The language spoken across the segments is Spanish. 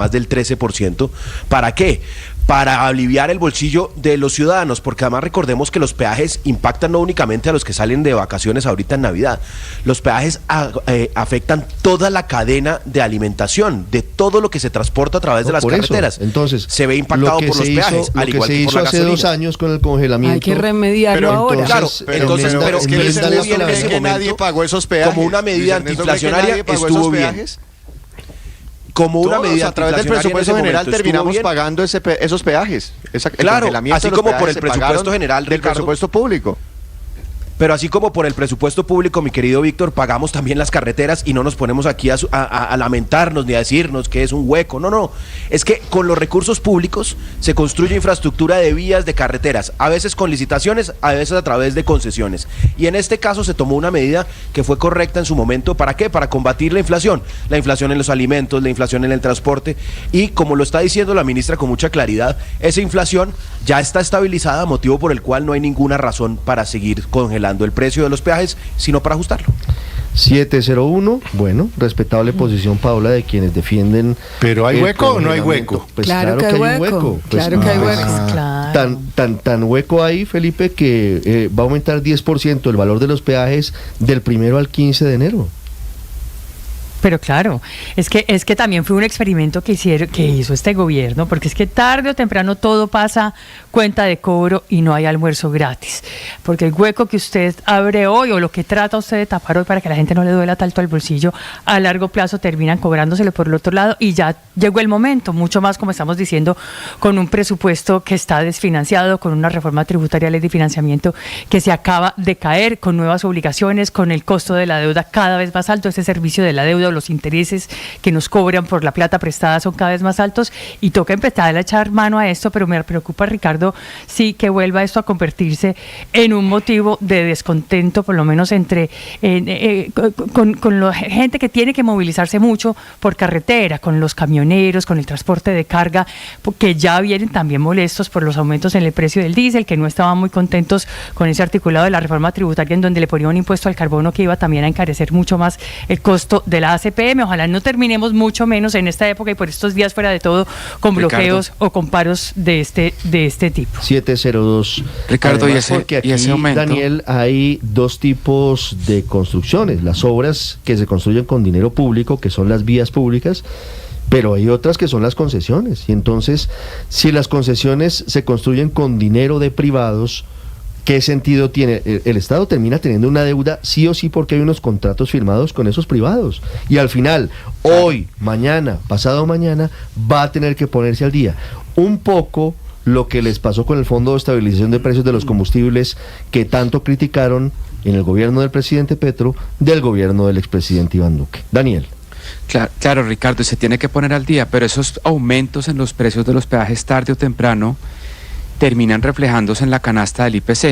más del 13%. ¿Para qué? Para aliviar el bolsillo de los ciudadanos, porque además recordemos que los peajes impactan no únicamente a los que salen de vacaciones ahorita en Navidad. Los peajes afectan toda la cadena de alimentación, de todo lo que se transporta a través de las carreteras. Entonces, se ve impactado por los peajes, al igual que por la gasolina. Hace 2 años con el congelamiento. Hay que remediarlo ahora. Claro, entonces, pero es que estuvo bien en ese que momento, nadie pagó esos peajes. como una medida antiinflacionaria, estuvo bien. Como una medida a través del presupuesto general terminamos pagando esos peajes. Claro, así como por el presupuesto general, del presupuesto público. Pero así como por el presupuesto público, mi querido Víctor, pagamos también las carreteras y no nos ponemos aquí a lamentarnos ni a decirnos que es un hueco. No, es que con los recursos públicos se construye infraestructura de vías, de carreteras, a veces con licitaciones, a veces a través de concesiones. Y en este caso se tomó una medida que fue correcta en su momento. ¿Para qué? Para combatir la inflación en los alimentos, la inflación en el transporte. Y como lo está diciendo la ministra con mucha claridad, esa inflación ya está estabilizada, motivo por el cual no hay ninguna razón para seguir congelando el precio de los peajes, sino para ajustarlo. 701, bueno, respetable posición, Paula, de quienes defienden. ¿Pero hay hueco o no hay hueco? Pues claro que hay hueco. Claro que hay hueco. Tan hueco ahí, Felipe, que va a aumentar 10% el valor de los peajes del 1 al 15 de enero. Pero claro, es que también fue un experimento que hizo este gobierno, porque es que tarde o temprano todo pasa cuenta de cobro y no hay almuerzo gratis. Porque el hueco que usted abre hoy, o lo que trata usted de tapar hoy para que la gente no le duela tanto al bolsillo, a largo plazo terminan cobrándoselo por el otro lado, y ya llegó el momento, mucho más como estamos diciendo, con un presupuesto que está desfinanciado, con una reforma tributaria, ley de financiamiento que se acaba de caer, con nuevas obligaciones, con el costo de la deuda cada vez más alto, ese servicio de la deuda, los intereses que nos cobran por la plata prestada son cada vez más altos, y toca empezar a echar mano a esto. Pero me preocupa, Ricardo, sí, que vuelva esto a convertirse en un motivo de descontento, por lo menos con la gente que tiene que movilizarse mucho por carretera, con los camioneros, con el transporte de carga, que ya vienen también molestos por los aumentos en el precio del diésel, que no estaban muy contentos con ese articulado de la reforma tributaria en donde le ponía un impuesto al carbono que iba también a encarecer mucho más el costo de la ACPM. Ojalá no terminemos mucho menos en esta época y por estos días, fuera de todo, con bloqueos o con paros de este tipo. 702. Ricardo, además, porque aquí, ese aumento, Daniel, hay 2 tipos de construcciones: las obras que se construyen con dinero público, que son las vías públicas, pero hay otras que son las concesiones. Y entonces, si las concesiones se construyen con dinero de privados, ¿qué sentido tiene? El Estado termina teniendo una deuda sí o sí, porque hay unos contratos firmados con esos privados, y al final, hoy, mañana, pasado mañana, va a tener que ponerse al día. Un poco lo que les pasó con el Fondo de Estabilización de Precios de los Combustibles, que tanto criticaron en el gobierno del presidente Petro, del gobierno del expresidente Iván Duque. Daniel. Claro, Ricardo, se tiene que poner al día, pero esos aumentos en los precios de los peajes tarde o temprano terminan reflejándose en la canasta del IPC,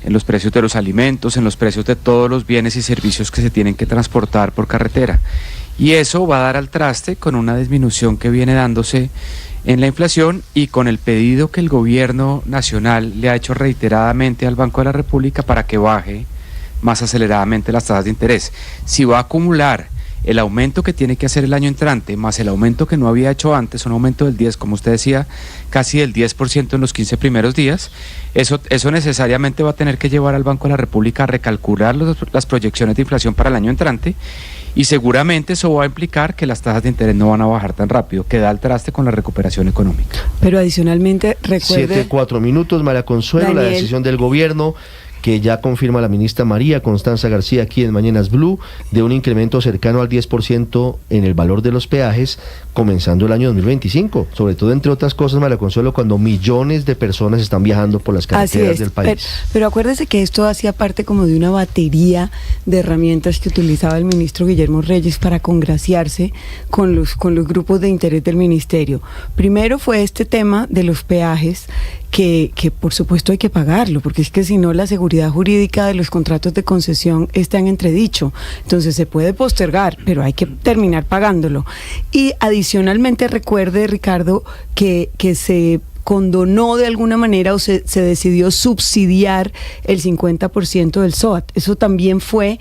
en los precios de los alimentos, en los precios de todos los bienes y servicios que se tienen que transportar por carretera. Y eso va a dar al traste con una disminución que viene dándose en la inflación y con el pedido que el gobierno nacional le ha hecho reiteradamente al Banco de la República para que baje más aceleradamente las tasas de interés. Si va a acumular el aumento que tiene que hacer el año entrante, más el aumento que no había hecho antes, un aumento del 10, como usted decía, casi del 10% en los 15 primeros días, eso necesariamente va a tener que llevar al Banco de la República a recalcular las proyecciones de inflación para el año entrante, y seguramente eso va a implicar que las tasas de interés no van a bajar tan rápido, que da al traste con la recuperación económica. Pero adicionalmente, recuerde... 7:04 minutos, María Consuelo, Daniel. La decisión del gobierno, que ya confirma la ministra María Constanza García aquí en Mañanas Blue, de un incremento cercano al 10% en el valor de los peajes, comenzando el año 2025, sobre todo, entre otras cosas, María Consuelo, cuando millones de personas están viajando por las carreteras del país. Pero acuérdese que esto hacía parte como de una batería de herramientas que utilizaba el ministro Guillermo Reyes para congraciarse con los grupos de interés del ministerio. Primero fue este tema de los peajes, que por supuesto hay que pagarlo, porque es que si no la seguridad jurídica de los contratos de concesión está en entredicho. Entonces se puede postergar, pero hay que terminar pagándolo. Y adicionalmente, recuerde, Ricardo, que se condonó de alguna manera o se decidió subsidiar el 50% del SOAT. Eso también fue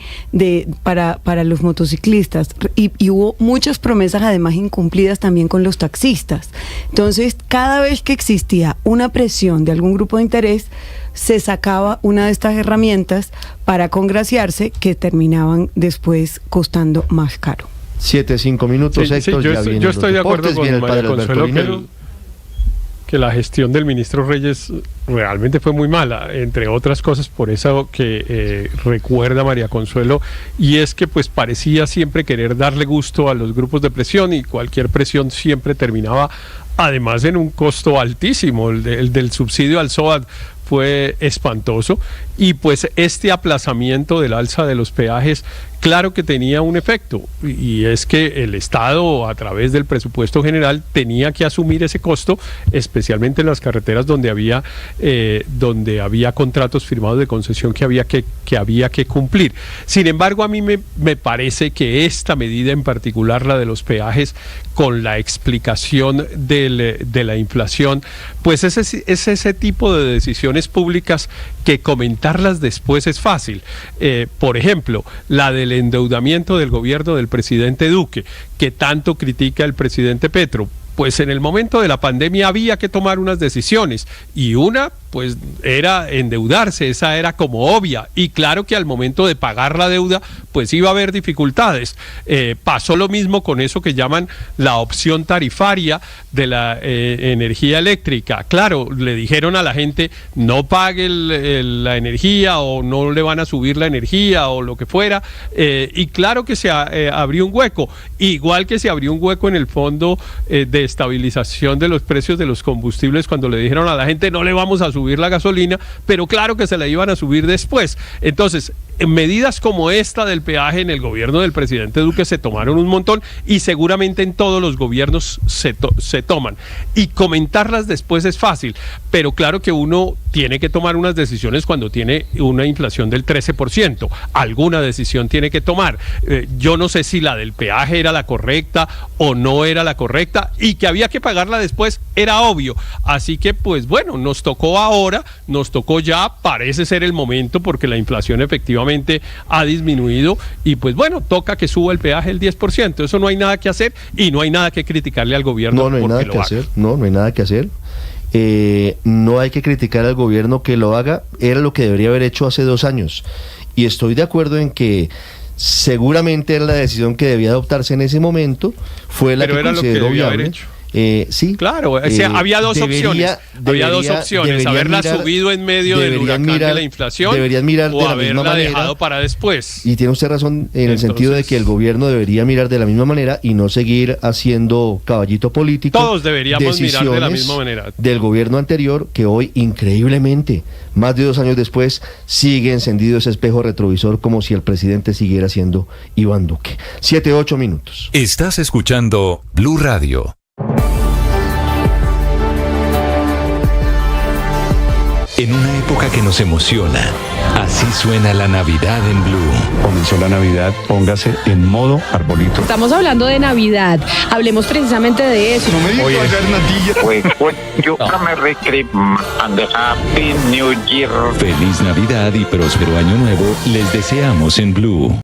para los motociclistas y hubo muchas promesas además incumplidas también con los taxistas. Entonces, cada vez que existía una presión de algún grupo de interés, se sacaba una de estas herramientas para congraciarse que terminaban después costando más caro. 7-5 minutos, Héctor. Yo estoy de acuerdo con María Consuelo que la gestión del ministro Reyes realmente fue muy mala, entre otras cosas por eso que recuerda María Consuelo, y es que pues parecía siempre querer darle gusto a los grupos de presión, y cualquier presión siempre terminaba además en un costo altísimo. El del subsidio al SOAT fue espantoso, y pues este aplazamiento del alza de los peajes claro que tenía un efecto, y es que el Estado a través del presupuesto general tenía que asumir ese costo, especialmente en las carreteras donde había contratos firmados de concesión que había que cumplir. Sin embargo, a mí me parece que esta medida en particular, la de los peajes, con la explicación de la inflación, pues es ese tipo de decisiones públicas que comentarlas después es fácil. Por ejemplo, la del endeudamiento del gobierno del presidente Duque, que tanto critica el presidente Petro. Pues en el momento de la pandemia había que tomar unas decisiones, y una pues era endeudarse, esa era como obvia, y claro que al momento de pagar la deuda pues iba a haber dificultades. Pasó lo mismo con eso que llaman la opción tarifaria de la energía eléctrica. Claro, le dijeron a la gente no pague la energía, o no le van a subir la energía, o lo que fuera, y claro que se abrió un hueco, igual que se abrió un hueco en el fondo de estabilización de los precios de los combustibles, cuando le dijeron a la gente no le vamos a subir la gasolina, pero claro que se la iban a subir después. Entonces, medidas como esta del peaje en el gobierno del presidente Duque se tomaron un montón, y seguramente en todos los gobiernos se toman, y comentarlas después es fácil, pero claro que uno tiene que tomar unas decisiones cuando tiene una inflación del 13%, alguna decisión tiene que tomar. Yo no sé si la del peaje era la correcta o no era la correcta, y que había que pagarla después era obvio, así que pues bueno, nos tocó ahora, nos tocó ya, parece ser el momento, porque la inflación efectivamente ha disminuido, y pues bueno, toca que suba el peaje el 10%, eso no hay nada que hacer, y no hay nada que criticarle al gobierno. No hay nada que hacer, no hay nada que hacer. No hay que criticar al gobierno que lo haga, era lo que debería haber hecho hace 2 años, y estoy de acuerdo en que seguramente era la decisión que debía adoptarse en ese momento, fue la que consideró viable. Sí, claro, o sea, había dos opciones, haberla subido en medio del huracán de la inflación, o haberla dejado para después. Y tiene usted razón en el sentido de que el gobierno debería mirar de la misma manera y no seguir haciendo caballito político. Todos deberíamos mirar de la misma manera. Del gobierno anterior, que hoy, increíblemente, más de 2 años después, sigue encendido ese espejo retrovisor como si el presidente siguiera siendo Iván Duque. 7-8 minutos. Estás escuchando Blue Radio. En una época que nos emociona, así suena la Navidad en Blue. Comenzó la Navidad, póngase en modo arbolito. Estamos hablando de Navidad, hablemos precisamente de eso. No me digas Happy New Year. Feliz Navidad y próspero año nuevo les deseamos en Blue.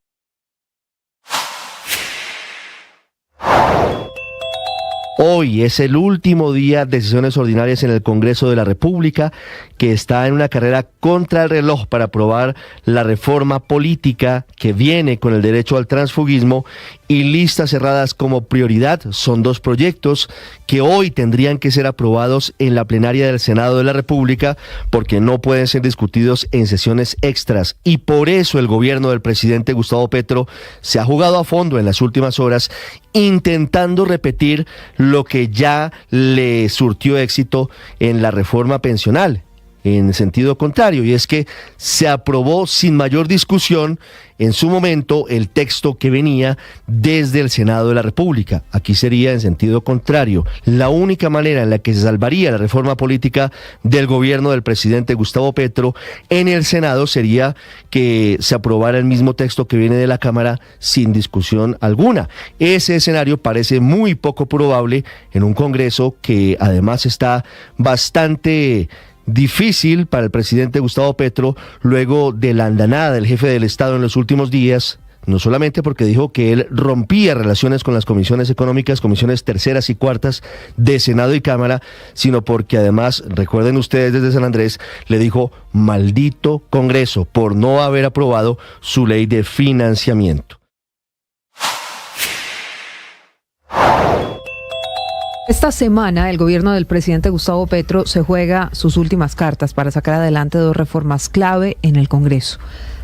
Hoy es el último día de sesiones ordinarias en el Congreso de la República, que está en una carrera contra el reloj para aprobar la reforma política que viene con el derecho al transfugismo, y listas cerradas como prioridad son 2 proyectos que hoy tendrían que ser aprobados en la plenaria del Senado de la República, porque no pueden ser discutidos en sesiones extras, y por eso el gobierno del presidente Gustavo Petro se ha jugado a fondo en las últimas horas intentando repetir lo que ya le surtió éxito en la reforma pensional, en sentido contrario, y es que se aprobó sin mayor discusión en su momento el texto que venía desde el Senado de la República. Aquí sería en sentido contrario. La única manera en la que se salvaría la reforma política del gobierno del presidente Gustavo Petro en el Senado sería que se aprobara el mismo texto que viene de la Cámara sin discusión alguna. Ese escenario parece muy poco probable en un Congreso que además está bastante difícil para el presidente Gustavo Petro luego de la andanada del jefe del Estado en los últimos días, no solamente porque dijo que él rompía relaciones con las comisiones económicas, comisiones terceras y cuartas de Senado y Cámara, sino porque además, recuerden ustedes desde San Andrés, le dijo maldito Congreso por no haber aprobado su ley de financiamiento. Esta semana, el gobierno del presidente Gustavo Petro se juega sus últimas cartas para sacar adelante 2 reformas clave en el Congreso: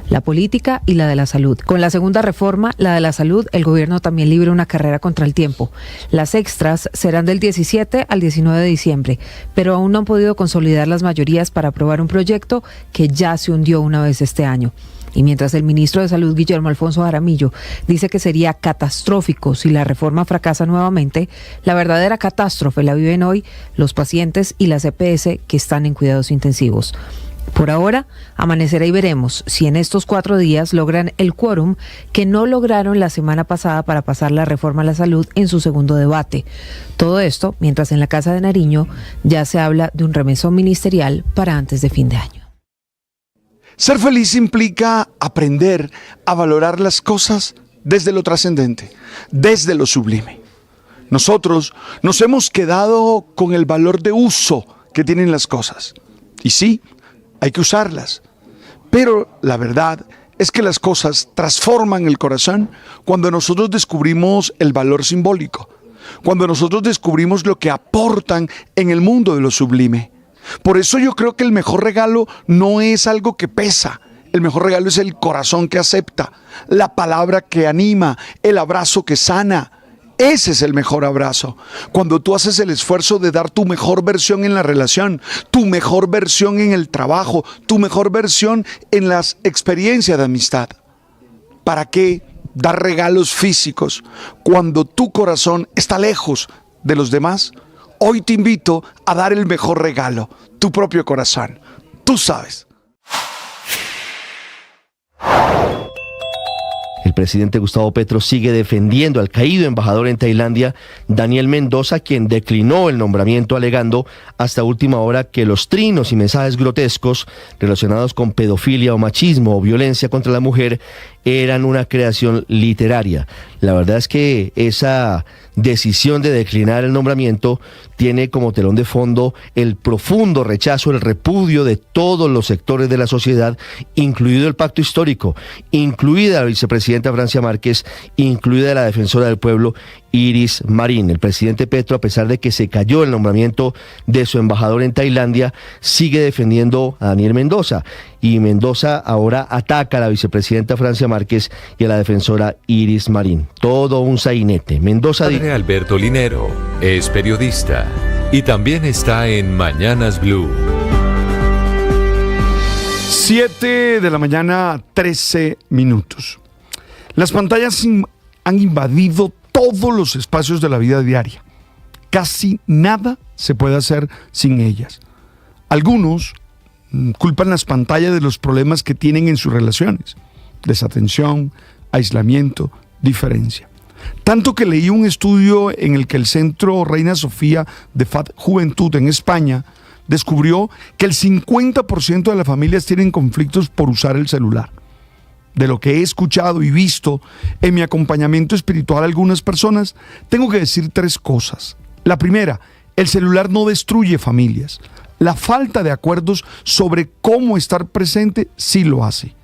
la política y la de la salud. Con la segunda reforma, la de la salud, el gobierno también libra una carrera contra el tiempo. Las extras serán del 17 al 19 de diciembre, pero aún no han podido consolidar las mayorías para aprobar un proyecto que ya se hundió una vez este año. Y mientras el ministro de Salud, Guillermo Alfonso Jaramillo, dice que sería catastrófico si la reforma fracasa nuevamente, la verdadera catástrofe la viven hoy los pacientes y las EPS que están en cuidados intensivos. Por ahora, amanecerá y veremos si en estos 4 días logran el quórum que no lograron la semana pasada para pasar la reforma a la salud en su segundo debate. Todo esto mientras en la Casa de Nariño ya se habla de un remesón ministerial para antes de fin de año. Ser feliz implica aprender a valorar las cosas desde lo trascendente, desde lo sublime. Nosotros nos hemos quedado con el valor de uso que tienen las cosas. Y sí, hay que usarlas. Pero la verdad es que las cosas transforman el corazón cuando nosotros descubrimos el valor simbólico, cuando nosotros descubrimos lo que aportan en el mundo de lo sublime. Por eso yo creo que el mejor regalo no es algo que pesa. El mejor regalo es el corazón que acepta, la palabra que anima, el abrazo que sana. Ese es el mejor abrazo. Cuando tú haces el esfuerzo de dar tu mejor versión en la relación, tu mejor versión en el trabajo, tu mejor versión en las experiencias de amistad. ¿Para qué dar regalos físicos cuando tu corazón está lejos de los demás? Hoy te invito a dar el mejor regalo, tu propio corazón. Tú sabes. El presidente Gustavo Petro sigue defendiendo al caído embajador en Tailandia, Daniel Mendoza, quien declinó el nombramiento alegando hasta última hora que los trinos y mensajes grotescos relacionados con pedofilia o machismo o violencia contra la mujer eran una creación literaria. La verdad es que esa decisión de declinar el nombramiento tiene como telón de fondo el profundo rechazo, el repudio de todos los sectores de la sociedad, incluido el pacto histórico, incluida la vicepresidenta Francia Márquez, incluida la defensora del pueblo Iris Marín. El presidente Petro, a pesar de que se cayó el nombramiento de su embajador en Tailandia, sigue defendiendo a Daniel Mendoza. Y Mendoza ahora ataca a la vicepresidenta Francia Márquez y a la defensora Iris Marín. Todo un sainete. Mendoza Padre Alberto Linero es periodista y también está en Mañanas Blue. 7 de la mañana, 13 minutos. Las pantallas han invadido todos los espacios de la vida diaria. Casi nada se puede hacer sin ellas. Algunos culpan las pantallas de los problemas que tienen en sus relaciones: desatención, aislamiento, diferencia. Tanto que leí un estudio en el que el Centro Reina Sofía de FAD Juventud en España descubrió que el 50% de las familias tienen conflictos por usar el celular. De lo que he escuchado y visto en mi acompañamiento espiritual a algunas personas, tengo que decir 3 cosas. La primera, el celular no destruye familias. La falta de acuerdos sobre cómo estar presente sí lo hace.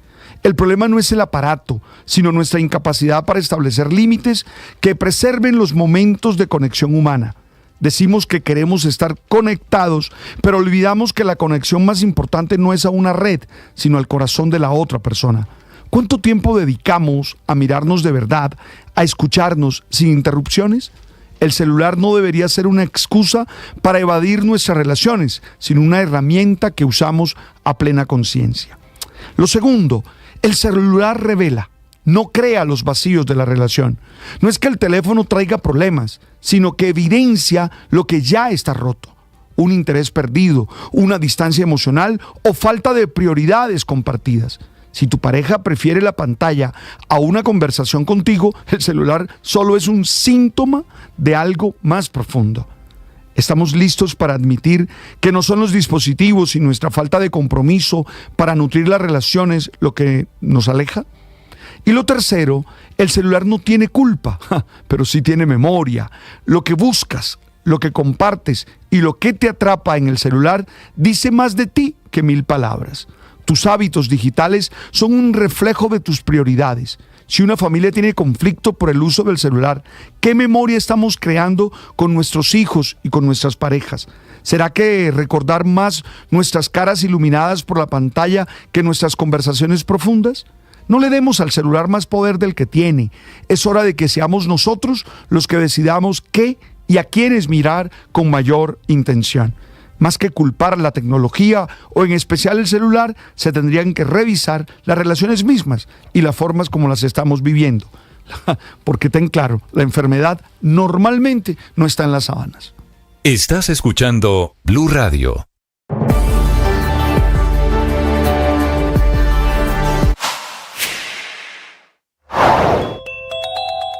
El problema no es el aparato, sino nuestra incapacidad para establecer límites que preserven los momentos de conexión humana. Decimos que queremos estar conectados, pero olvidamos que la conexión más importante no es a una red, sino al corazón de la otra persona. ¿Cuánto tiempo dedicamos a mirarnos de verdad, a escucharnos sin interrupciones? El celular no debería ser una excusa para evadir nuestras relaciones, sino una herramienta que usamos a plena conciencia. Lo segundo, el celular revela, no crea los vacíos de la relación. No es que el teléfono traiga problemas, sino que evidencia lo que ya está roto. Un interés perdido, una distancia emocional o falta de prioridades compartidas. Si tu pareja prefiere la pantalla a una conversación contigo, el celular solo es un síntoma de algo más profundo. ¿Estamos listos para admitir que no son los dispositivos y nuestra falta de compromiso para nutrir las relaciones lo que nos aleja? Y lo tercero, el celular no tiene culpa, pero sí tiene memoria. Lo que buscas, lo que compartes y lo que te atrapa en el celular dice más de ti que 1000 palabras. Tus hábitos digitales son un reflejo de tus prioridades. Si una familia tiene conflicto por el uso del celular, ¿qué memoria estamos creando con nuestros hijos y con nuestras parejas? ¿Será que recordar más nuestras caras iluminadas por la pantalla que nuestras conversaciones profundas? No le demos al celular más poder del que tiene. Es hora de que seamos nosotros los que decidamos qué y a quiénes mirar con mayor intención. Más que culpar la tecnología o en especial el celular, se tendrían que revisar las relaciones mismas y las formas como las estamos viviendo. Porque ten claro, la enfermedad normalmente no está en las sábanas. Estás escuchando Blue Radio.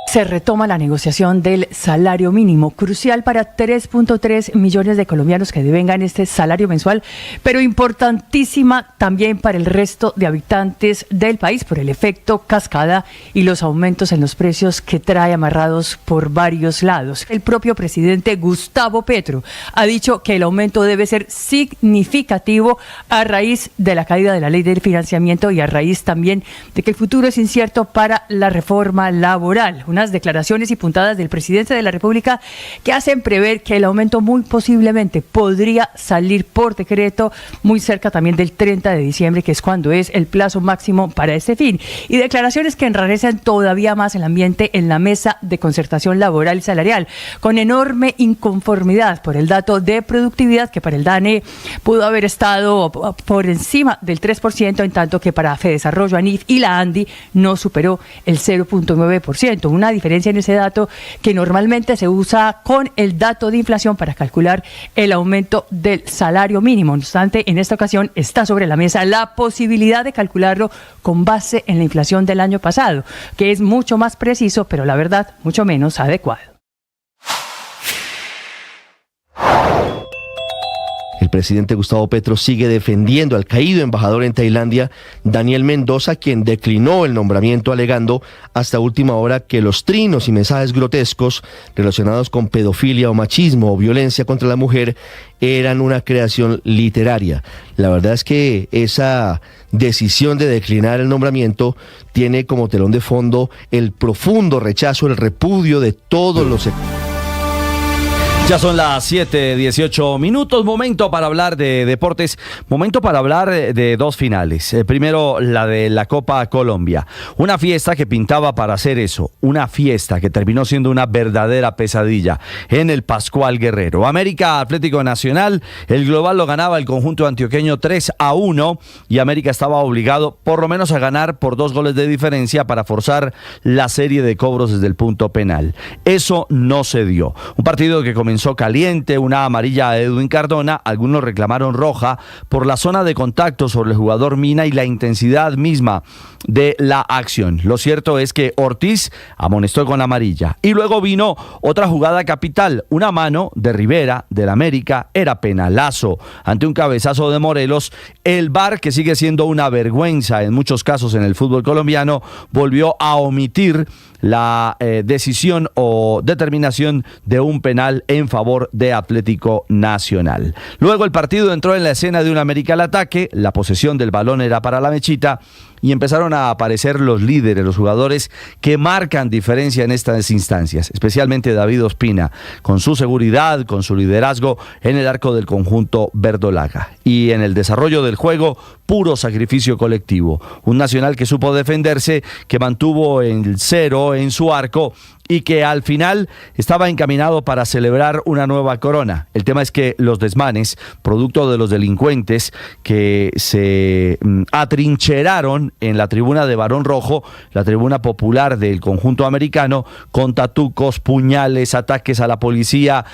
Se retoma la negociación del salario mínimo, crucial para 3.3 millones de colombianos que devengan este salario mensual, pero importantísima también para el resto de habitantes del país por el efecto cascada y los aumentos en los precios que trae amarrados por varios lados. El propio presidente Gustavo Petro ha dicho que el aumento debe ser significativo a raíz de la caída de la ley del financiamiento y a raíz también de que el futuro es incierto para la reforma laboral. Unas declaraciones y puntadas del presidente de la República que hacen prever que el aumento muy posiblemente podría salir por decreto muy cerca también del 30 de diciembre, que es cuando es el plazo máximo para este fin. Y declaraciones que enrarecen todavía más el ambiente en la mesa de concertación laboral y salarial, con enorme inconformidad por el dato de productividad que para el DANE pudo haber estado por encima del 3%, en tanto que para Fedesarrollo, ANIF y la ANDI no superó el 0.9%. Una diferencia en ese dato que normalmente se usa con el dato de inflación para calcular el aumento del salario mínimo. No obstante, en esta ocasión está sobre la mesa la posibilidad de calcularlo con base en la inflación del año pasado, que es mucho más preciso, pero la verdad, mucho menos adecuado. El presidente Gustavo Petro sigue defendiendo al caído embajador en Tailandia, Daniel Mendoza, quien declinó el nombramiento alegando hasta última hora que los trinos y mensajes grotescos relacionados con pedofilia o machismo o violencia contra la mujer eran una creación literaria. La verdad es que esa decisión de declinar el nombramiento tiene como telón de fondo el profundo rechazo, el repudio de todos los sectores. Ya son las 7:18 minutos, momento para hablar de deportes, momento para hablar de dos finales. Primero, la de la Copa Colombia, una fiesta que pintaba para hacer eso, una fiesta que terminó siendo una verdadera pesadilla en el Pascual Guerrero. América Atlético Nacional, el global lo ganaba el conjunto antioqueño 3-1 y América estaba obligado por lo menos a ganar por 2 goles de diferencia para forzar la serie de cobros desde el punto penal. Eso no se dio. Un partido que comenzó caliente, una amarilla a Edwin Cardona, algunos reclamaron roja por la zona de contacto sobre el jugador Mina y la intensidad misma de la acción. Lo cierto es que Ortiz amonestó con amarilla y luego vino otra jugada capital, una mano de Rivera del América, era penalazo ante un cabezazo de Morelos. El VAR, que sigue siendo una vergüenza en muchos casos en el fútbol colombiano, volvió a omitir la decisión o determinación de un penal en favor de Atlético Nacional. Luego el partido entró en la escena de un América al ataque, la posesión del balón era para la Mechita y empezaron a aparecer los líderes, los jugadores que marcan diferencia en estas instancias, especialmente David Ospina, con su seguridad, con su liderazgo en el arco del conjunto verdolaga. Y en el desarrollo del juego, puro sacrificio colectivo. Un Nacional que supo defenderse, que mantuvo el 0 en su arco y que al final estaba encaminado para celebrar una nueva corona. El tema es que los desmanes, producto de los delincuentes que se atrincheraron en la tribuna de Barón Rojo, la tribuna popular del conjunto americano, con tatucos, puñales, ataques a la policía,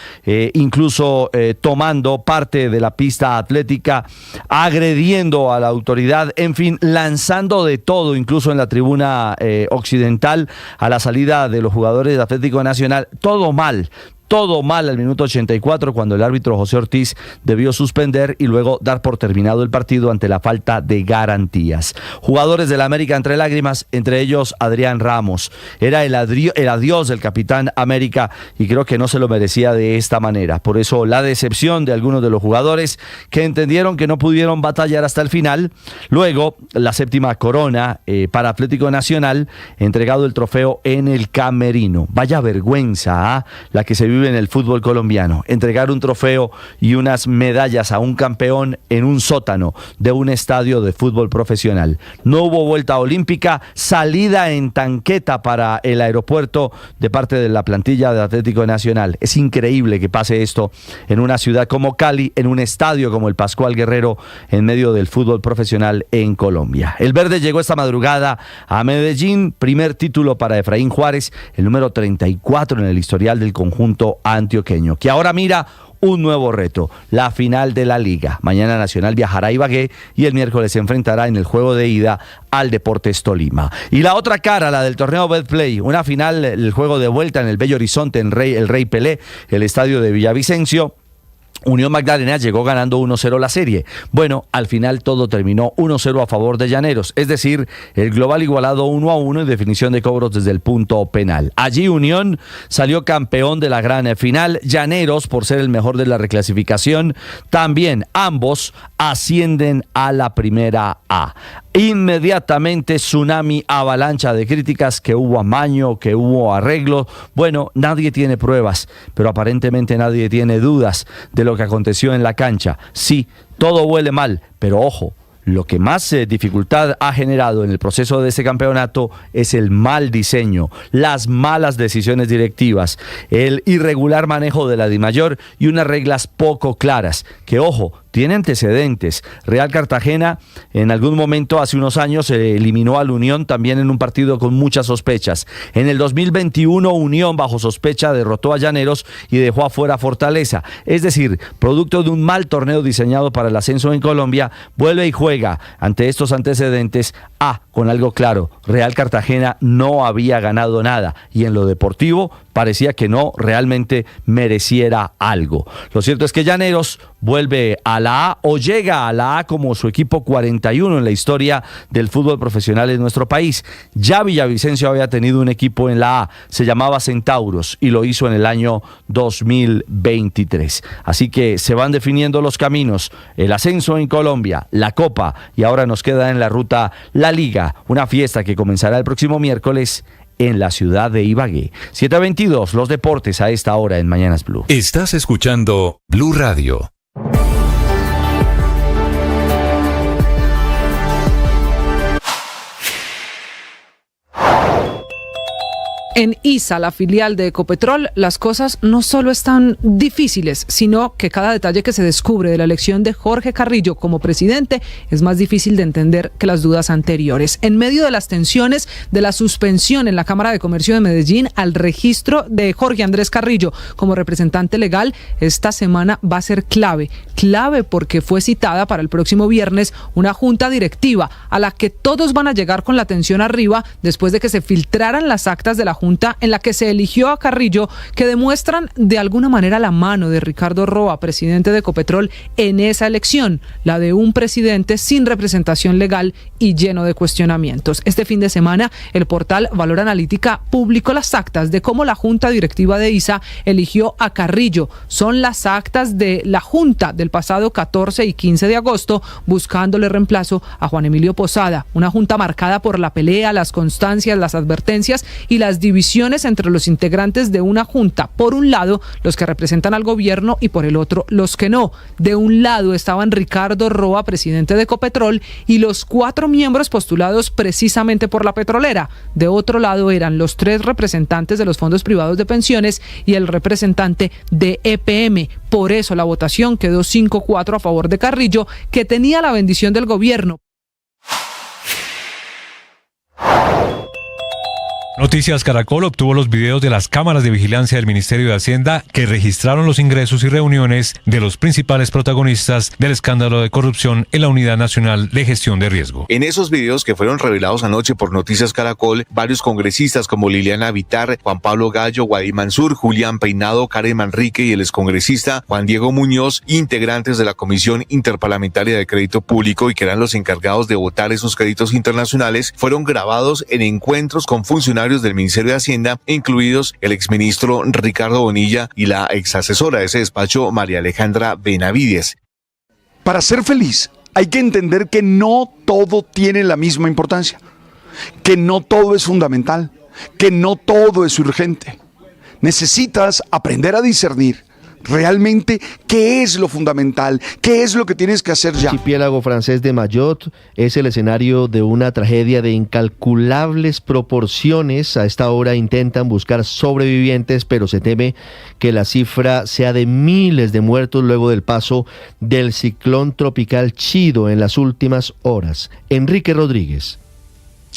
incluso tomando parte de la pista atlética, agrediendo a la autoridad, en fin, lanzando de todo, incluso en la tribuna occidental, a la salida de los jugadores de Atlético Nacional. Todo mal al minuto 84, cuando el árbitro José Ortiz debió suspender y luego dar por terminado el partido ante la falta de garantías. Jugadores del América entre lágrimas, entre ellos Adrián Ramos. Era el adiós del capitán América y creo que no se lo merecía de esta manera. Por eso la decepción de algunos de los jugadores que entendieron que no pudieron batallar hasta el final. Luego, la séptima corona para Atlético Nacional, entregado el trofeo en el camerino. Vaya vergüenza, la que se vive en el fútbol colombiano, entregar un trofeo y unas medallas a un campeón en un sótano de un estadio de fútbol profesional. No hubo vuelta olímpica, salida en tanqueta para el aeropuerto de parte de la plantilla de Atlético Nacional. Es increíble que pase esto en una ciudad como Cali, en un estadio como el Pascual Guerrero, en medio del fútbol profesional en Colombia. El verde llegó esta madrugada a Medellín, primer título para Efraín Juárez, el número 34 en el historial del conjunto antioqueño, que ahora mira un nuevo reto, la final de la Liga. Mañana Nacional viajará a Ibagué y el miércoles se enfrentará en el juego de ida al Deportes Tolima. Y la otra cara, la del torneo Betplay, una final, el juego de vuelta en el Bello Horizonte, en el Rey Pelé, el estadio de Villavicencio. Unión Magdalena llegó ganando 1-0 la serie. Bueno, al final todo terminó 1-0 a favor de Llaneros, es decir, el global igualado 1-1 en definición de cobros desde el punto penal. Allí Unión salió campeón de la gran final, Llaneros, por ser el mejor de la reclasificación, también ambos ascienden a la primera A. Inmediatamente tsunami, avalancha de críticas, que hubo amaño, que hubo arreglo. Bueno, nadie tiene pruebas, pero aparentemente nadie tiene dudas de lo que aconteció en la cancha. Sí, todo huele mal, pero ojo, lo que más dificultad ha generado en el proceso de ese campeonato es el mal diseño, las malas decisiones directivas, el irregular manejo de la DIMAYOR y unas reglas poco claras, que ojo, tiene antecedentes. Real Cartagena en algún momento hace unos años eliminó al Unión también en un partido con muchas sospechas. En el 2021 Unión bajo sospecha derrotó a Llaneros y dejó afuera Fortaleza. Es decir, producto de un mal torneo diseñado para el ascenso en Colombia, vuelve y juega ante estos antecedentes con algo claro. Real Cartagena no había ganado nada y en lo deportivo parecía que no realmente mereciera algo. Lo cierto es que Llaneros vuelve a la A o llega a la A como su equipo 41 en la historia del fútbol profesional en nuestro país. Ya Villavicencio había tenido un equipo en la A, se llamaba Centauros y lo hizo en el año 2023. Así que se van definiendo los caminos, el ascenso en Colombia, la Copa y ahora nos queda en la ruta la Liga, una fiesta que comenzará el próximo miércoles en la ciudad de Ibagué. 7:22, los deportes a esta hora en Mañanas Blue. Estás escuchando Blue Radio. En ISA, la filial de Ecopetrol, las cosas no solo están difíciles, sino que cada detalle que se descubre de la elección de Jorge Carrillo como presidente es más difícil de entender que las dudas anteriores. En medio de las tensiones de la suspensión en la Cámara de Comercio de Medellín al registro de Jorge Andrés Carrillo como representante legal, esta semana va a ser clave porque fue citada para el próximo viernes una junta directiva a la que todos van a llegar con la tensión arriba después de que se filtraran las actas de la junta en la que se eligió a Carrillo, que demuestran de alguna manera la mano de Ricardo Roa, presidente de Ecopetrol, en esa elección, la de un presidente sin representación legal y lleno de cuestionamientos. Este fin de semana, el portal Valor Analítica publicó las actas de cómo la junta directiva de ISA eligió a Carrillo. Son las actas de la junta del pasado 14 y 15 de agosto, buscándole reemplazo a Juan Emilio Posada. Una junta marcada por la pelea, las constancias, las advertencias y las divisiones entre los integrantes de una junta. Por un lado, los que representan al gobierno y por el otro, los que no. De un lado estaban Ricardo Roa, presidente de Ecopetrol, y los 4 miembros postulados precisamente por la petrolera. De otro lado eran los 3 representantes de los fondos privados de pensiones y el representante de EPM. Por eso la votación quedó 5-4 a favor de Carrillo, que tenía la bendición del gobierno. Noticias Caracol obtuvo los videos de las cámaras de vigilancia del Ministerio de Hacienda que registraron los ingresos y reuniones de los principales protagonistas del escándalo de corrupción en la Unidad Nacional de Gestión de Riesgo. En esos videos que fueron revelados anoche por Noticias Caracol, varios congresistas como Liliana Vitar, Juan Pablo Gallo, Guadí Mansur, Julián Peinado, Karen Manrique y el excongresista Juan Diego Muñoz, integrantes de la Comisión Interparlamentaria de Crédito Público y que eran los encargados de votar esos créditos internacionales, fueron grabados en encuentros con funcionarios del Ministerio de Hacienda, incluidos el exministro Ricardo Bonilla y la exasesora de ese despacho, María Alejandra Benavides. Para ser feliz hay que entender que no todo tiene la misma importancia, que no todo es fundamental, que no todo es urgente. Necesitas aprender a discernir realmente qué es lo fundamental, qué es lo que tienes que hacer ya. El archipiélago francés de Mayotte es el escenario de una tragedia de incalculables proporciones. A esta hora intentan buscar sobrevivientes, pero se teme que la cifra sea de miles de muertos luego del paso del ciclón tropical Chido en las últimas horas. Enrique Rodríguez.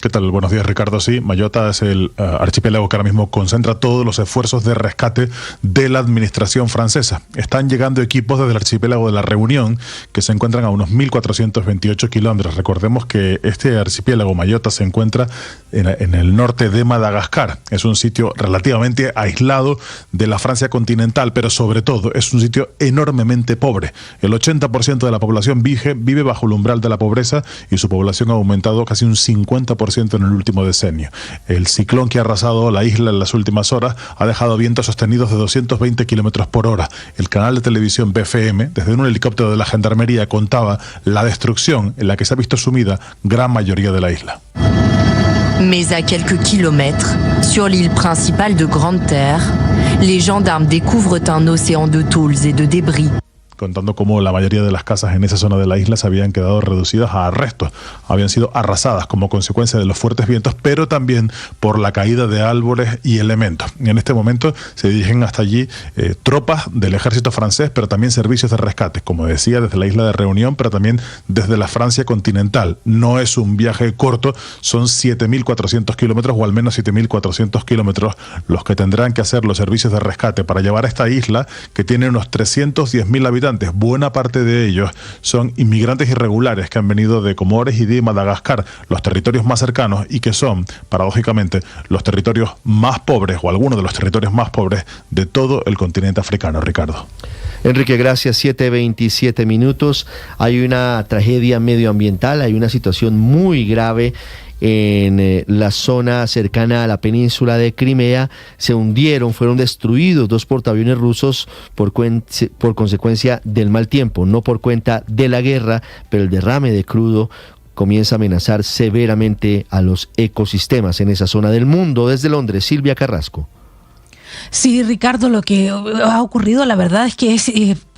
¿Qué tal? Buenos días, Ricardo. Sí, Mayotte es el archipiélago que ahora mismo concentra todos los esfuerzos de rescate de la administración francesa. Están llegando equipos desde el archipiélago de la Reunión, que se encuentran a unos 1.428 kilómetros. Recordemos que este archipiélago, Mayotte, se encuentra en el norte de Madagascar. Es un sitio relativamente aislado de la Francia continental, pero sobre todo es un sitio enormemente pobre. El 80% de la población vive bajo el umbral de la pobreza y su población ha aumentado casi un 50% en el último decenio. El ciclón que ha arrasado la isla en las últimas horas ha dejado vientos sostenidos de 220 kilómetros por hora. El canal de televisión BFM, desde un helicóptero de la Gendarmería, contaba la destrucción en la que se ha visto sumida gran mayoría de la isla. Mais à quelques kilomètres, sur l'île principale de Grande Terre, les gendarmes découvrent un océan de tôles et de débris. Contando cómo la mayoría de las casas en esa zona de la isla se habían quedado reducidas a restos, habían sido arrasadas como consecuencia de los fuertes vientos, pero también por la caída de árboles y elementos. En este momento se dirigen hasta allí tropas del ejército francés, pero también servicios de rescate, como decía, desde la isla de Reunión, pero también desde la Francia continental. No es un viaje corto, son 7.400 kilómetros o al menos 7.400 kilómetros los que tendrán que hacer los servicios de rescate para llevar a esta isla que tiene unos 310.000 habitantes. Buena parte de ellos son inmigrantes irregulares que han venido de Comores y de Madagascar, los territorios más cercanos, y que son, paradójicamente, los territorios más pobres o algunos de los territorios más pobres de todo el continente africano. Ricardo. Enrique, gracias. 7:27 minutos. Hay una tragedia medioambiental, hay una situación muy grave en la zona cercana a la península de Crimea. Se hundieron, fueron destruidos 2 portaaviones rusos por consecuencia del mal tiempo, no por cuenta de la guerra, pero el derrame de crudo comienza a amenazar severamente a los ecosistemas en esa zona del mundo. Desde Londres, Silvia Carrasco. Sí, Ricardo, lo que ha ocurrido, la verdad es que es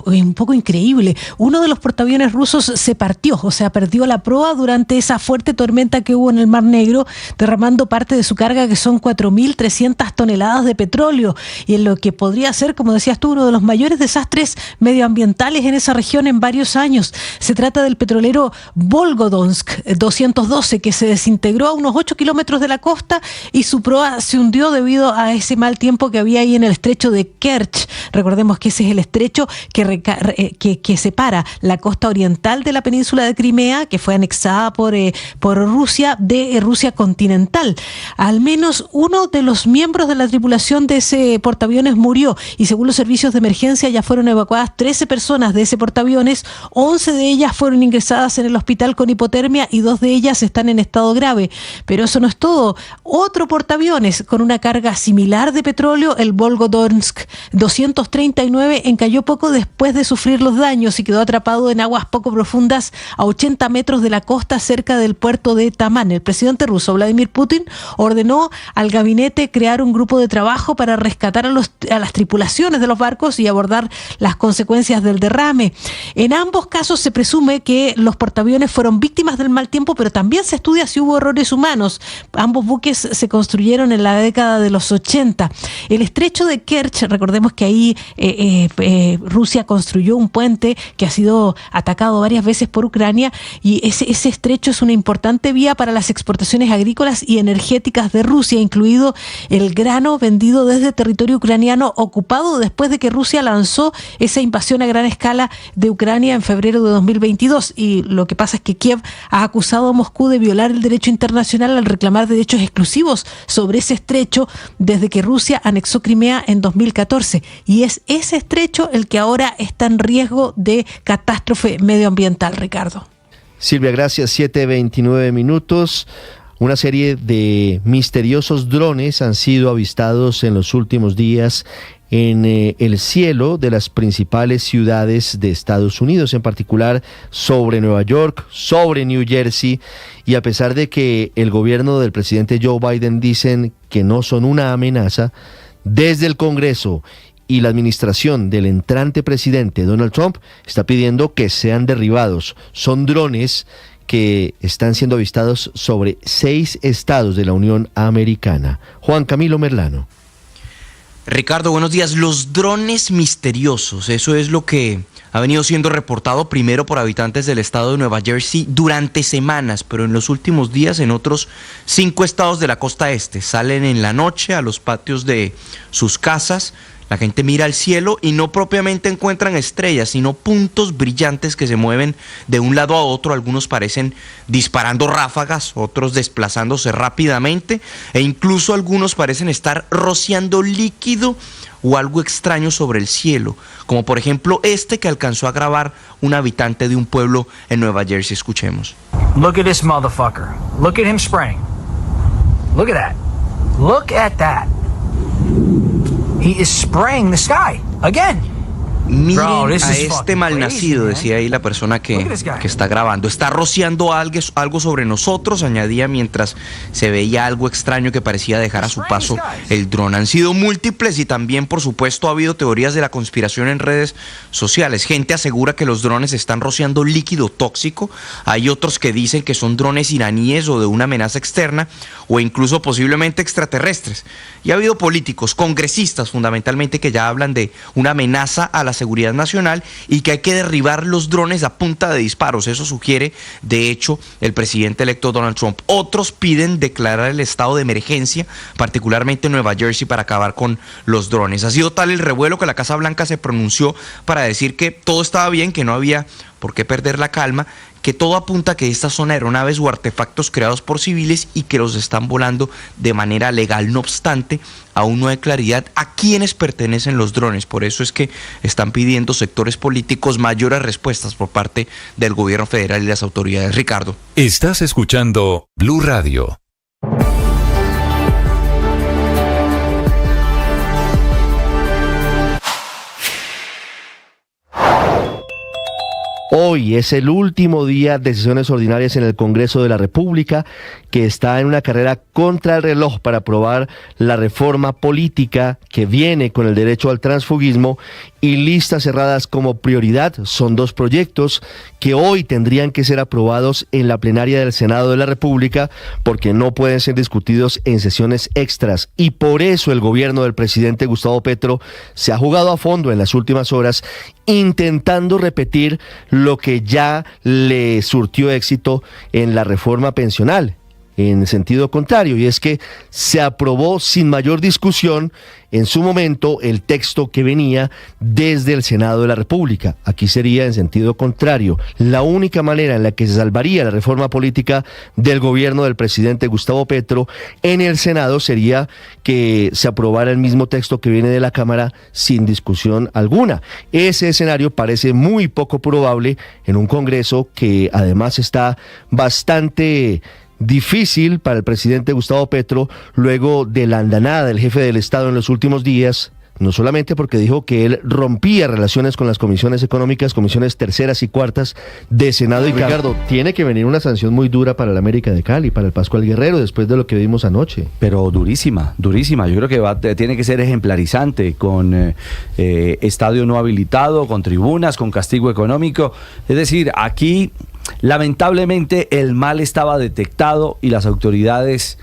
un poco increíble. Uno de los portaaviones rusos se partió, o sea, perdió la proa durante esa fuerte tormenta que hubo en el Mar Negro, derramando parte de su carga, que son 4.300 toneladas de petróleo, y en lo que podría ser, como decías tú, uno de los mayores desastres medioambientales en esa región en varios años. Se trata del petrolero Volgodonsk 212, que se desintegró a unos 8 kilómetros de la costa y su proa se hundió debido a ese mal tiempo que había ahí en el estrecho de Kerch. Recordemos que ese es el estrecho que separa la costa oriental de la península de Crimea, que fue anexada por Rusia, de Rusia continental. Al menos uno de los miembros de la tripulación de ese portaaviones murió, y según los servicios de emergencia ya fueron evacuadas 13 personas de ese portaaviones. 11 de ellas fueron ingresadas en el hospital con hipotermia y 2 de ellas están en estado grave. Pero eso no es todo. Otro portaaviones con una carga similar de petróleo crucero, el Volgodonsk 239, encalló poco después de sufrir los daños y quedó atrapado en aguas poco profundas a 80 metros de la costa cerca del puerto de Tamán. El presidente ruso Vladimir Putin ordenó al gabinete crear un grupo de trabajo para rescatar a las tripulaciones de los barcos y abordar las consecuencias del derrame. En ambos casos se presume que los portaaviones fueron víctimas del mal tiempo, pero también se estudia si hubo errores humanos. Ambos buques se construyeron en la década de los 80. El estrecho de Kerch, recordemos que ahí Rusia construyó un puente que ha sido atacado varias veces por Ucrania, y ese estrecho es una importante vía para las exportaciones agrícolas y energéticas de Rusia, incluido el grano vendido desde territorio ucraniano ocupado después de que Rusia lanzó esa invasión a gran escala de Ucrania en febrero de 2022. Y lo que pasa es que Kiev ha acusado a Moscú de violar el derecho internacional al reclamar derechos exclusivos sobre ese estrecho desde que Rusia anexó Crimea en 2014. Y es ese estrecho el que ahora está en riesgo de catástrofe medioambiental, Ricardo. Silvia, gracias. 7:29 minutos. Una serie de misteriosos drones han sido avistados en los últimos días en el cielo de las principales ciudades de Estados Unidos, en particular sobre Nueva York, sobre New Jersey, y a pesar de que el gobierno del presidente Joe Biden dicen que no son una amenaza, desde el Congreso y la administración del entrante presidente Donald Trump está pidiendo que sean derribados. Son drones que están siendo avistados sobre 6 estados de la Unión Americana. Juan Camilo Merlano. Ricardo, buenos días. Los drones misteriosos, eso es lo que ha venido siendo reportado primero por habitantes del estado de Nueva Jersey durante semanas, pero en los últimos días en otros 5 estados de la costa este. Salen en la noche a los patios de sus casas. La gente mira al cielo y no propiamente encuentran estrellas, sino puntos brillantes que se mueven de un lado a otro. Algunos parecen disparando ráfagas, otros desplazándose rápidamente, e incluso algunos parecen estar rociando líquido o algo extraño sobre el cielo, como por ejemplo este que alcanzó a grabar un habitante de un pueblo en Nueva Jersey. Escuchemos. Look at this motherfucker. Look at him spraying. Look at that. Look at that. He is spraying the sky again. Miren a este malnacido, decía ahí la persona que está grabando. Está rociando algo sobre nosotros, añadía mientras se veía algo extraño que parecía dejar a su paso el dron. Han sido múltiples y también, por supuesto, ha habido teorías de la conspiración en redes sociales. Gente asegura que los drones están rociando líquido tóxico. Hay otros que dicen que son drones iraníes o de una amenaza externa o incluso posiblemente extraterrestres. Y ha habido políticos, congresistas fundamentalmente, que ya hablan de una amenaza a la seguridad nacional y que hay que derribar los drones a punta de disparos. Eso sugiere, de hecho, el presidente electo Donald Trump. Otros piden declarar el estado de emergencia, particularmente en Nueva Jersey, para acabar con los drones. Ha sido tal el revuelo que la Casa Blanca se pronunció para decir que todo estaba bien, que no había por qué perder la calma, que todo apunta a que estas son aeronaves o artefactos creados por civiles y que los están volando de manera legal. No obstante, aún no hay claridad a quiénes pertenecen los drones. Por eso es que están pidiendo sectores políticos mayores respuestas por parte del gobierno federal y las autoridades. Ricardo. Estás escuchando Blue Radio. Hoy es el último día de sesiones ordinarias en el Congreso de la República, que está en una carrera contra el reloj para aprobar la reforma política que viene con el derecho al transfugismo y listas cerradas como prioridad. Son 2 proyectos que hoy tendrían que ser aprobados en la plenaria del Senado de la República porque no pueden ser discutidos en sesiones extras, y por eso el gobierno del presidente Gustavo Petro se ha jugado a fondo en las últimas horas intentando repetir lo que ya le surtió éxito en la reforma pensional, en sentido contrario, y es que se aprobó sin mayor discusión en su momento el texto que venía desde el Senado de la República. Aquí sería en sentido contrario. La única manera en la que se salvaría la reforma política del gobierno del presidente Gustavo Petro en el Senado sería que se aprobara el mismo texto que viene de la Cámara sin discusión alguna. Ese escenario parece muy poco probable en un Congreso que además está bastante difícil para el presidente Gustavo Petro luego de la andanada del jefe del Estado en los últimos días, no solamente porque dijo que él rompía relaciones con las comisiones económicas, comisiones terceras y cuartas de Senado y Cámara. Ricardo, tiene que venir una sanción muy dura para el América de Cali, para el Pascual Guerrero, después de lo que vimos anoche. Pero durísima, durísima. Yo creo que tiene que ser ejemplarizante, con estadio no habilitado, con tribunas, con castigo económico. Es decir, aquí lamentablemente el mal estaba detectado y las autoridades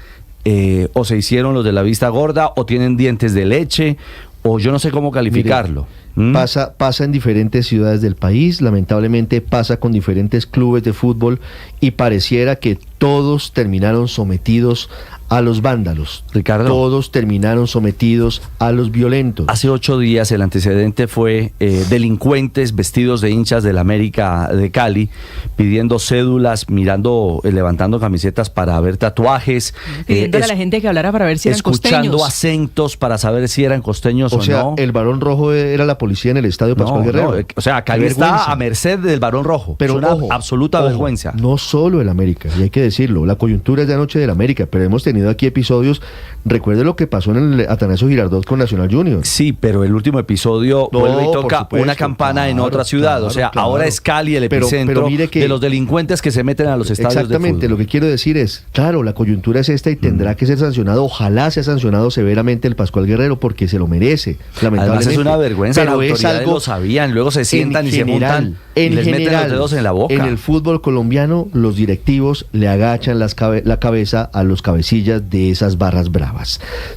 o se hicieron los de la vista gorda o tienen dientes de leche, o yo no sé cómo calificarlo. Pasa en diferentes ciudades del país, lamentablemente pasa con diferentes clubes de fútbol y pareciera que todos terminaron sometidos a los vándalos. Ricardo, todos terminaron sometidos a los violentos. Hace 8 días el antecedente fue delincuentes vestidos de hinchas del América de Cali, pidiendo cédulas, levantando camisetas para ver tatuajes, pidiéndole a la gente que hablara para ver si eran costeños, escuchando acentos para saber si eran costeños o no. El Barón Rojo era la policía en el Estadio Pascual Guerrero. O sea, Cali está a merced del Barón Rojo. Pero es una absoluta vergüenza. No solo el América, y hay que decirlo, la coyuntura es de anoche del América, pero hemos tenido aquí episodios. Recuerde lo que pasó en el Atanasio Girardot con Nacional Junior. Sí, pero el último episodio vuelve y toca una campana en otra ciudad. Ahora es Cali el epicentro de los delincuentes que se meten a los estadios de fútbol. Exactamente, lo que quiero decir es, claro, la coyuntura es esta y tendrá que ser sancionado. Ojalá sea sancionado severamente el Pascual Guerrero porque se lo merece. Además es una vergüenza, las autoridades lo sabían, luego se sientan y se montan y les meten los dedos en la boca. En el fútbol colombiano, los directivos le agachan la cabeza a los cabecillas de esas barras bravas.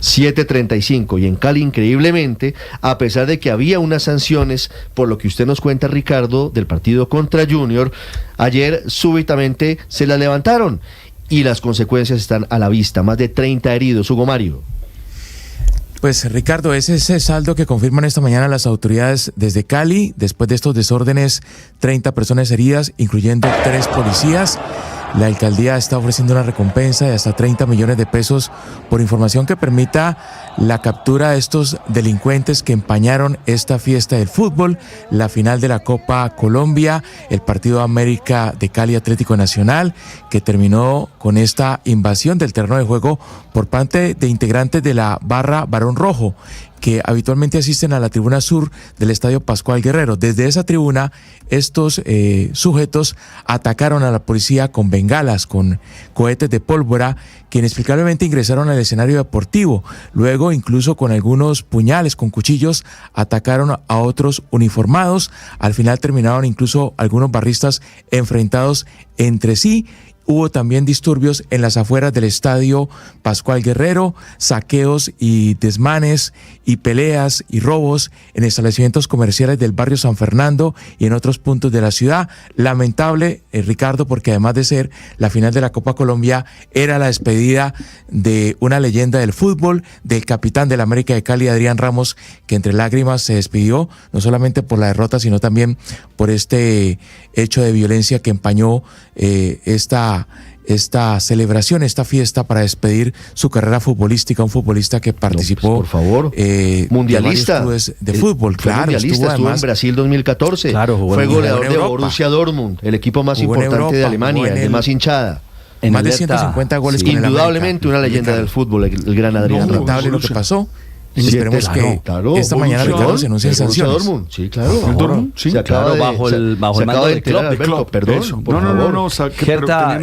7:35 y en Cali, increíblemente, a pesar de que había unas sanciones, por lo que usted nos cuenta, Ricardo, del partido contra Junior, ayer súbitamente se las levantaron y las consecuencias están a la vista. Más de 30 heridos. Hugo Mario. Pues Ricardo, ese es el saldo que confirman esta mañana las autoridades desde Cali. Después de estos desórdenes, 30 personas heridas, incluyendo 3 policías. La alcaldía está ofreciendo una recompensa de hasta 30 millones de pesos por información que permita la captura de estos delincuentes que empañaron esta fiesta del fútbol, la final de la Copa Colombia, el partido América de Cali Atlético Nacional, que terminó con esta invasión del terreno de juego por parte de integrantes de la barra Barón Rojo, que habitualmente asisten a la tribuna sur del Estadio Pascual Guerrero. Desde esa tribuna, estos sujetos atacaron a la policía con bengalas, con cohetes de pólvora, que inexplicablemente ingresaron al escenario deportivo. Luego, incluso con algunos puñales, con cuchillos, atacaron a otros uniformados. Al final terminaron incluso algunos barristas enfrentados entre sí. Hubo también disturbios en las afueras del Estadio Pascual Guerrero, saqueos y desmanes y peleas y robos en establecimientos comerciales del barrio San Fernando y en otros puntos de la ciudad. Lamentable, Ricardo, porque además de ser la final de la Copa Colombia, era la despedida de una leyenda del fútbol, del capitán del América de Cali, Adrián Ramos, que entre lágrimas se despidió, no solamente por la derrota, sino también por este hecho de violencia que empañó esta celebración, esta fiesta para despedir su carrera futbolística, un futbolista que participó, por favor, mundialista de fútbol, claro, mundialista, estuvo en Brasil 2014, fue goleador de Borussia Dortmund, el equipo más importante de Alemania, el de más hinchada. Más de 150 goles con el América. Indudablemente una leyenda del fútbol, el gran Adrián Ramos. Lamentable lo que pasó. Y esperemos que esta mañana Ricardo se anuncien sanciones. Sí, claro. El Dortmund, sí, claro, bajo el mando del Klopp. Perdón, no.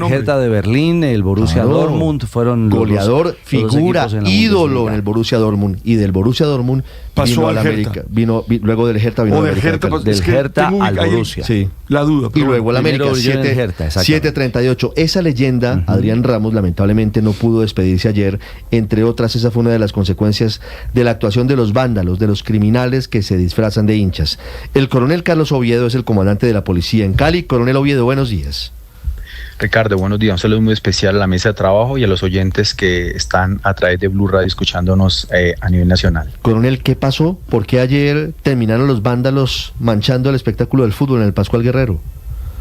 Hertha de Berlín, el Borussia Dortmund fueron goleador, figura, ídolo en el Borussia Dortmund, y del Borussia Dortmund pasó al América. Luego del Hertha vino al América. Del Hertha al Borussia. Sí. La duda. Y luego el América. 7:38. Esa leyenda, Adrián Ramos, lamentablemente no pudo despedirse ayer. Entre otras, esa fue una de las consecuencias de la actuación de los vándalos, de los criminales que se disfrazan de hinchas. El coronel Carlos Oviedo es el comandante de la policía en Cali. Coronel Oviedo, buenos días. Ricardo, buenos días. Un saludo muy especial a la mesa de trabajo y a los oyentes que están a través de Blue Radio escuchándonos a nivel nacional. Coronel, ¿qué pasó? ¿Por qué ayer terminaron los vándalos manchando el espectáculo del fútbol en el Pascual Guerrero?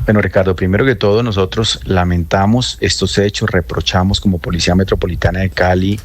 Bueno, Ricardo, primero que todo nosotros lamentamos estos hechos, reprochamos como Policía Metropolitana de Cali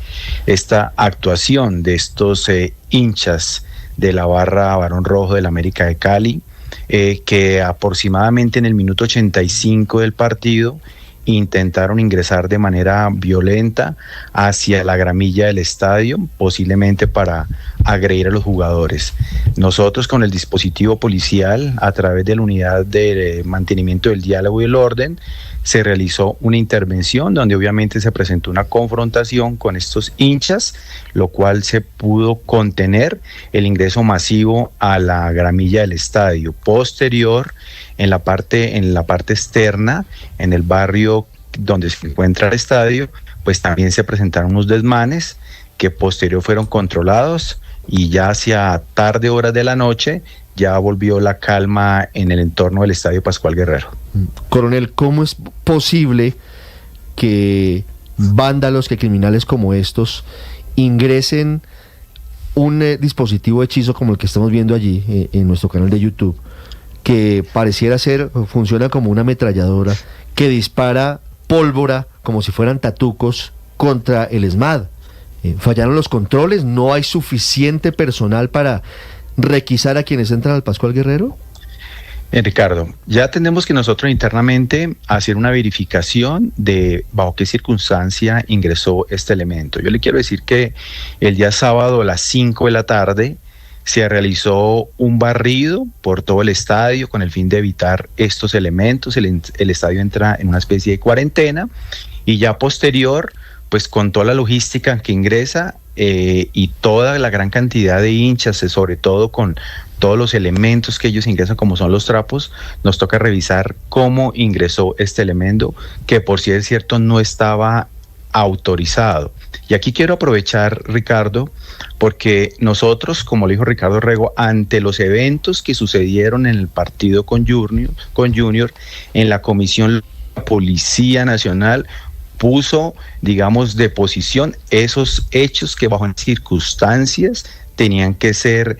esta actuación de estos hinchas de la barra Barón Rojo del América de Cali, que aproximadamente en el minuto 85 del partido intentaron ingresar de manera violenta hacia la gramilla del estadio, posiblemente para agredir a los jugadores. Nosotros con el dispositivo policial, a través de la unidad de mantenimiento del diálogo y el orden, se realizó una intervención donde obviamente se presentó una confrontación con estos hinchas, lo cual se pudo contener el ingreso masivo a la gramilla del estadio. Posterior, en la parte externa, en el barrio donde se encuentra el estadio, pues también se presentaron unos desmanes que posterior fueron controlados, y ya hacia tarde horas de la noche ya volvió la calma en el entorno del Estadio Pascual Guerrero. Coronel, ¿cómo es posible que vándalos, que criminales como estos ingresen un dispositivo hechizo como el que estamos viendo allí en nuestro canal de YouTube, que pareciera funciona como una ametralladora, que dispara pólvora como si fueran tatucos contra el ESMAD? ¿Fallaron los controles? ¿No hay suficiente personal para requisar a quienes entran al Pascual Guerrero? Ricardo, ya tenemos que nosotros internamente hacer una verificación de bajo qué circunstancia ingresó este elemento. Yo le quiero decir que el día sábado a las 5 de la tarde se realizó un barrido por todo el estadio con el fin de evitar estos elementos. El estadio entra en una especie de cuarentena, y ya posterior, pues con toda la logística que ingresa y toda la gran cantidad de hinchas, sobre todo con todos los elementos que ellos ingresan, como son los trapos, nos toca revisar cómo ingresó este elemento, que por si es cierto no estaba autorizado. Y aquí quiero aprovechar, Ricardo, porque nosotros, como lo dijo Ricardo Rego, ante los eventos que sucedieron en el partido con Junior, en la comisión, la Policía Nacional puso, digamos, de posición esos hechos que bajo circunstancias tenían que ser,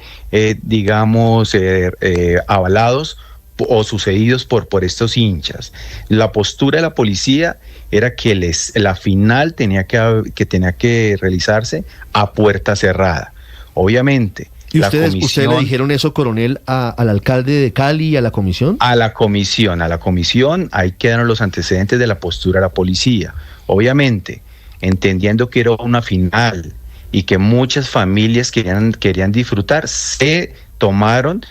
avalados o sucedidos por estos hinchas. La postura de la policía era que la final tenía que realizarse a puerta cerrada. Obviamente. ¿Y ustedes le dijeron eso, coronel, al alcalde de Cali y a la comisión? A la comisión, ahí quedaron los antecedentes de la postura de la policía. Obviamente, entendiendo que era una final y que muchas familias querían disfrutar, se tomaron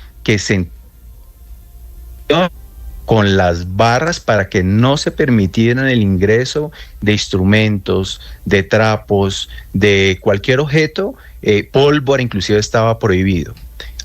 con las barras para que no se permitieran el ingreso de instrumentos, de trapos, de cualquier objeto. Pólvora inclusive estaba prohibido.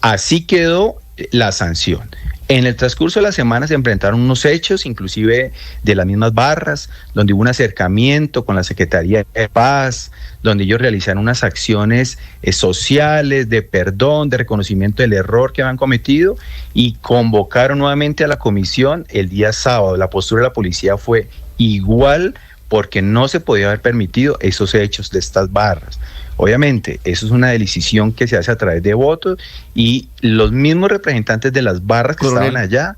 Así quedó la sanción. En el transcurso de la semana se enfrentaron unos hechos, inclusive de las mismas barras, donde hubo un acercamiento con la Secretaría de Paz, donde ellos realizaron unas acciones sociales, de perdón, de reconocimiento del error que habían cometido, y convocaron nuevamente a la comisión el día sábado. La postura de la policía fue igual, porque no se podía haber permitido esos hechos de estas barras. Obviamente, eso es una decisión que se hace a través de votos, y los mismos representantes de las barras que estaban allá.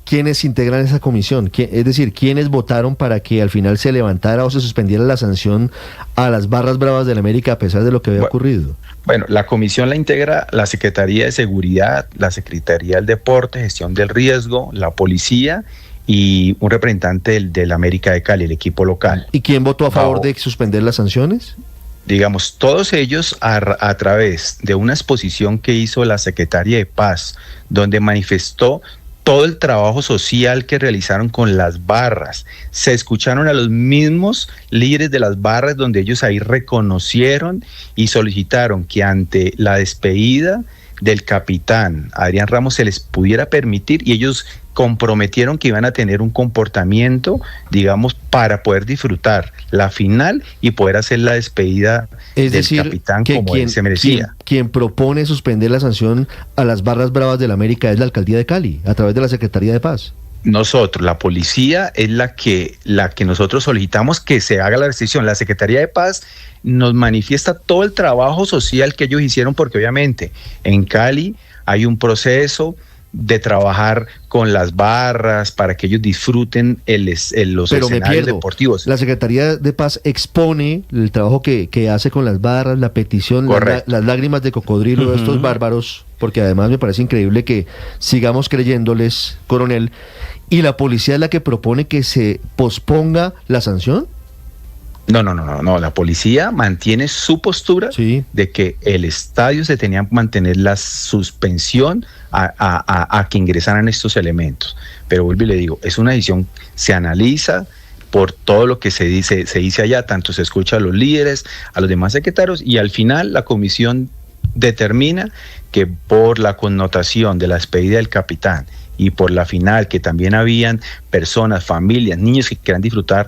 ¿Quiénes integran esa comisión? Es decir, ¿quiénes votaron para que al final se levantara o se suspendiera la sanción a las barras bravas del América a pesar de lo que había ocurrido? Bueno, la comisión la integra la Secretaría de Seguridad, la Secretaría del Deporte, Gestión del Riesgo, la Policía y un representante del América de Cali, el equipo local. ¿Y quién votó a favor de suspender las sanciones? Digamos, todos ellos a través de una exposición que hizo la Secretaría de Paz, donde manifestó todo el trabajo social que realizaron con las barras. Se escucharon a los mismos líderes de las barras, donde ellos ahí reconocieron y solicitaron que ante la despedida del capitán Adrián Ramos se les pudiera permitir, y ellos comprometieron que iban a tener un comportamiento, digamos, para poder disfrutar la final y poder hacer la despedida del capitán como él se merecía. Quien propone suspender la sanción a las barras bravas del América es la Alcaldía de Cali, a través de la Secretaría de Paz. Nosotros, la policía es la que nosotros solicitamos que se haga la restricción. La Secretaría de Paz nos manifiesta todo el trabajo social que ellos hicieron, porque obviamente en Cali hay un proceso de trabajar con las barras para que ellos disfruten los escenarios deportivos. La Secretaría de Paz expone el trabajo que hace con las barras, la petición, las lágrimas de cocodrilo de estos bárbaros, porque además me parece increíble que sigamos creyéndoles, coronel, y la policía es la que propone que se posponga la sanción. No, la policía mantiene su postura de que el estadio se tenía que mantener la suspensión a que ingresaran estos elementos. Pero vuelvo y le digo, es una decisión, se analiza por todo lo que se dice allá, tanto se escucha a los líderes, a los demás secretarios, y al final la comisión determina que por la connotación de la despedida del capitán y por la final, que también habían personas, familias, niños que quieran disfrutar,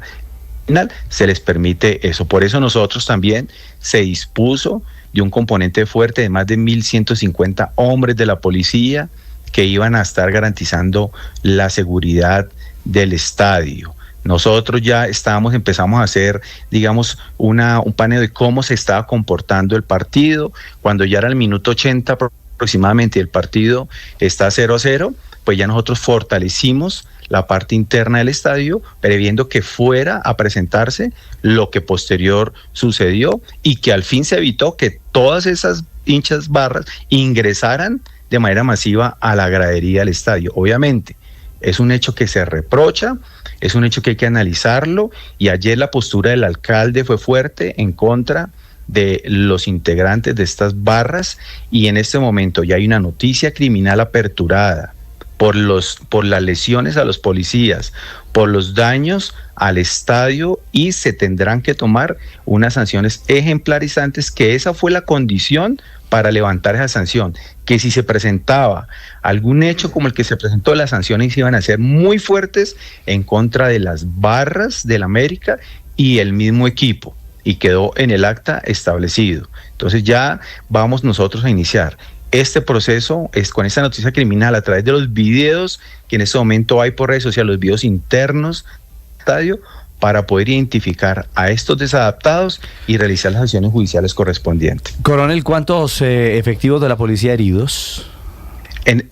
se les permite eso. Por eso nosotros también se dispuso de un componente fuerte de más de 1.150 hombres de la policía que iban a estar garantizando la seguridad del estadio. Nosotros ya empezamos a hacer, digamos, un paneo de cómo se estaba comportando el partido. Cuando ya era el minuto 80 aproximadamente y el partido está 0-0, pues ya nosotros fortalecimos la parte interna del estadio, previendo que fuera a presentarse lo que posterior sucedió y que al fin se evitó que todas esas hinchas barras ingresaran de manera masiva a la gradería del estadio. Obviamente, es un hecho que se reprocha, es un hecho que hay que analizarlo, y ayer la postura del alcalde fue fuerte en contra de los integrantes de estas barras, y en este momento ya hay una noticia criminal aperturada por las lesiones a los policías, por los daños al estadio, y se tendrán que tomar unas sanciones ejemplarizantes, que esa fue la condición para levantar esa sanción, que si se presentaba algún hecho como el que se presentó, las sanciones iban a ser muy fuertes en contra de las barras del América y el mismo equipo, y quedó en el acta establecido. Entonces ya vamos nosotros a iniciar este proceso con esta noticia criminal a través de los videos que en este momento hay por redes sociales, los videos internos del estadio, para poder identificar a estos desadaptados y realizar las acciones judiciales correspondientes. Coronel, ¿cuántos efectivos de la policía heridos?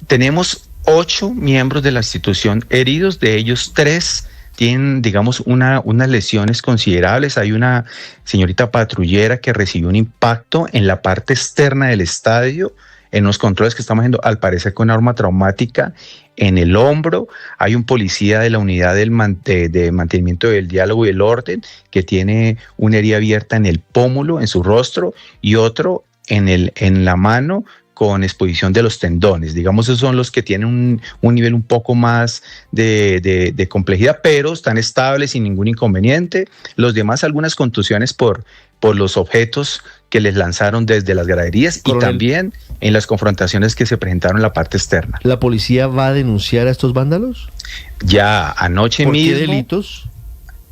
Tenemos 8 miembros de la institución heridos, de ellos 3 tienen, digamos, unas lesiones considerables. Hay una señorita patrullera que recibió un impacto en la parte externa del estadio, en los controles que estamos haciendo, al parecer con arma traumática en el hombro. Hay un policía de la unidad de mantenimiento del diálogo y el orden que tiene una herida abierta en el pómulo, en su rostro, y otro en la mano con exposición de los tendones. Digamos, esos son los que tienen un nivel un poco más de complejidad, pero están estables sin ningún inconveniente. Los demás, algunas contusiones por los objetos que les lanzaron desde las graderías, y también en las confrontaciones que se presentaron en la parte externa. ¿La policía va a denunciar a estos vándalos? Ya anoche mismo. ¿Por qué delitos?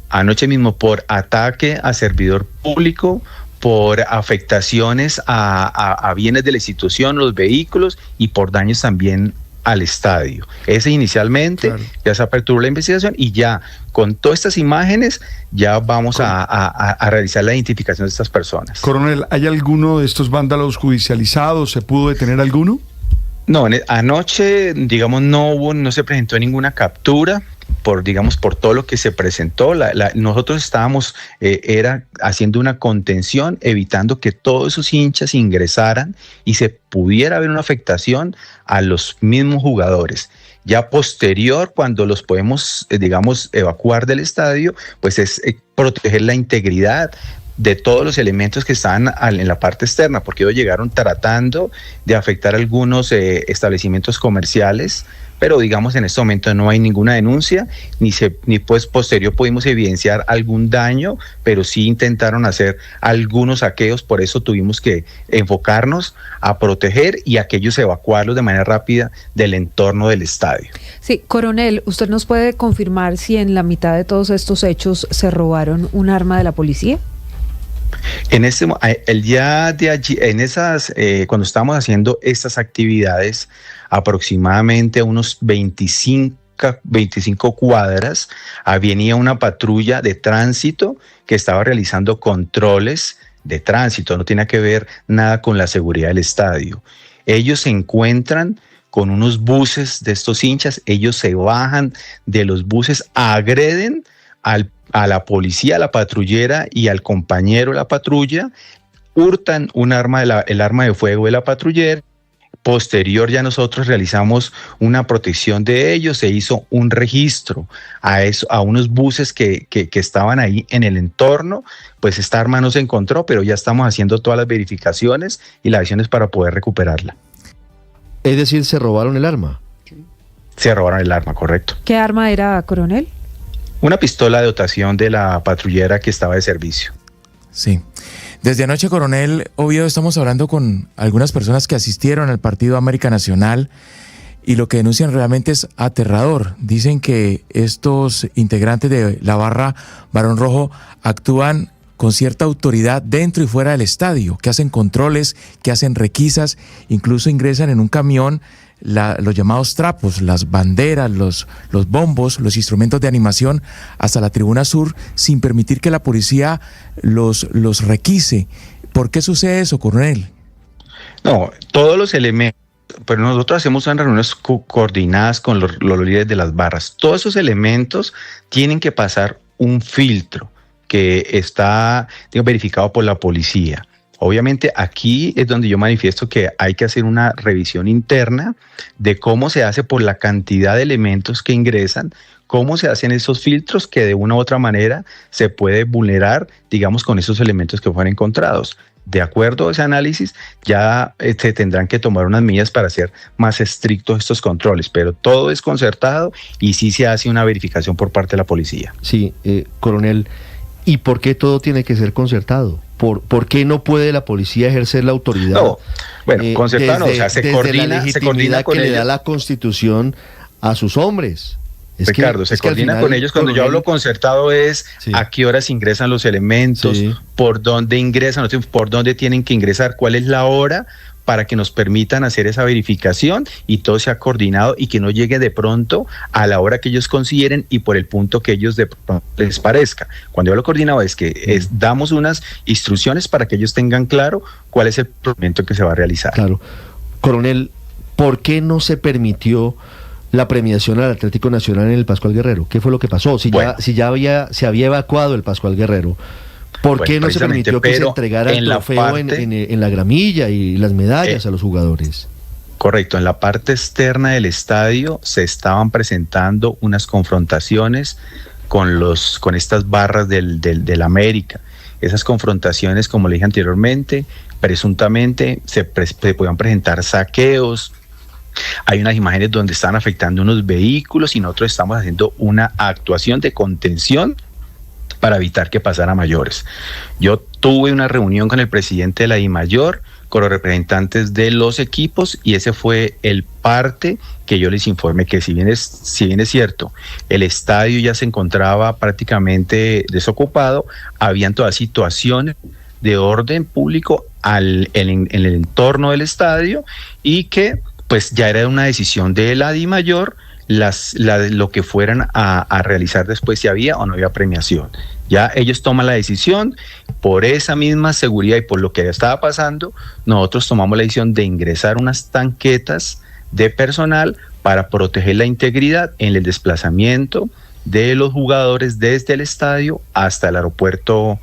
Anoche mismo por ataque a servidor público, por afectaciones a bienes de la institución, los vehículos, y por daños también al estadio. Ese inicialmente, ya se aperturó la investigación, y ya con todas estas imágenes ya vamos a realizar la identificación de estas personas. Coronel, ¿hay alguno de estos vándalos judicializados? ¿Se pudo detener alguno? No, anoche, digamos, no se presentó ninguna captura por todo lo que se presentó. Nosotros estábamos haciendo una contención, evitando que todos esos hinchas ingresaran y se pudiera haber una afectación a los mismos jugadores. Ya posterior, cuando los podemos, evacuar del estadio, pues es proteger la integridad de todos los elementos que estaban en la parte externa, porque ellos llegaron tratando de afectar algunos establecimientos comerciales, pero digamos en este momento no hay ninguna denuncia, ni pues posterior pudimos evidenciar algún daño, pero sí intentaron hacer algunos saqueos. Por eso tuvimos que enfocarnos a proteger y a aquellos evacuarlos de manera rápida del entorno del estadio. Sí, coronel, ¿usted nos puede confirmar si en la mitad de todos estos hechos se robaron un arma de la policía? El día de allí, cuando estábamos haciendo estas actividades, aproximadamente a unos 25 cuadras, venía una patrulla de tránsito que estaba realizando controles de tránsito. No tiene que ver nada con la seguridad del estadio. Ellos se encuentran con unos buses de estos hinchas. Ellos se bajan de los buses, agreden a la policía, a la patrullera y al compañero de la patrulla, hurtan un arma el arma de fuego de la patrullera. Posterior ya nosotros realizamos una protección de ellos, se hizo un registro a unos buses que estaban ahí en el entorno. Pues esta arma no se encontró, pero ya estamos haciendo todas las verificaciones y las acciones para poder recuperarla. Es decir, ¿se robaron el arma? Se robaron el arma, correcto. ¿Qué arma era, coronel? Una pistola de dotación de la patrullera que estaba de servicio. Sí. Desde anoche, coronel Oviedo, estamos hablando con algunas personas que asistieron al partido América Nacional y lo que denuncian realmente es aterrador. Dicen que estos integrantes de la barra Barón Rojo actúan con cierta autoridad dentro y fuera del estadio, que hacen controles, que hacen requisas, incluso ingresan en un camión los llamados trapos, las banderas, los bombos, los instrumentos de animación hasta la tribuna sur sin permitir que la policía los requise. ¿Por qué sucede eso, coronel? No, todos los elementos, pero nosotros hacemos unas reuniones coordinadas con los líderes de las barras. Todos esos elementos tienen que pasar un filtro que está verificado por la policía. Obviamente aquí es donde yo manifiesto que hay que hacer una revisión interna de cómo se hace por la cantidad de elementos que ingresan, cómo se hacen esos filtros que de una u otra manera se puede vulnerar, digamos, con esos elementos que fueron encontrados. De acuerdo a ese análisis, ya se tendrán que tomar unas medidas para hacer más estrictos estos controles, pero todo es concertado y sí se hace una verificación por parte de la policía. Sí, coronel, ¿y por qué todo tiene que ser concertado? ¿Por qué no puede la policía ejercer la autoridad? No, bueno, concertado no, o sea, se coordina con que le ellos. Da la Constitución a sus hombres. Ricardo, se coordina con ellos. Cuando yo hablo concertado es a qué horas ingresan los elementos, por dónde ingresan, por dónde tienen que ingresar, cuál es la hora para que nos permitan hacer esa verificación y todo sea coordinado y que no llegue de pronto a la hora que ellos consideren y por el punto que ellos de pronto les parezca. Cuando yo lo coordinado es que damos unas instrucciones para que ellos tengan claro cuál es el procedimiento que se va a realizar. Claro. Coronel, ¿por qué no se permitió la premiación al Atlético Nacional en el Pascual Guerrero? ¿Qué fue lo que pasó? Si ya se había evacuado el Pascual Guerrero, ¿por qué no se permitió que se entregara el trofeo en la gramilla y las medallas a los jugadores? Correcto, en la parte externa del estadio se estaban presentando unas confrontaciones con estas barras del América. Esas confrontaciones, como le dije anteriormente, presuntamente se podían presentar saqueos. Hay unas imágenes donde están afectando unos vehículos y nosotros estamos haciendo una actuación de contención para evitar que pasara a mayores. Yo tuve una reunión con el presidente de la DIMAYOR, con los representantes de los equipos, y ese fue el parte que yo les informé, que si bien es cierto, el estadio ya se encontraba prácticamente desocupado, habían todas situaciones de orden público en el entorno del estadio y que pues ya era una decisión de la DIMAYOR lo que fueran a realizar después, si había o no había premiación. Ya ellos toman la decisión, por esa misma seguridad y por lo que estaba pasando, nosotros tomamos la decisión de ingresar unas tanquetas de personal para proteger la integridad en el desplazamiento de los jugadores desde el estadio hasta el aeropuerto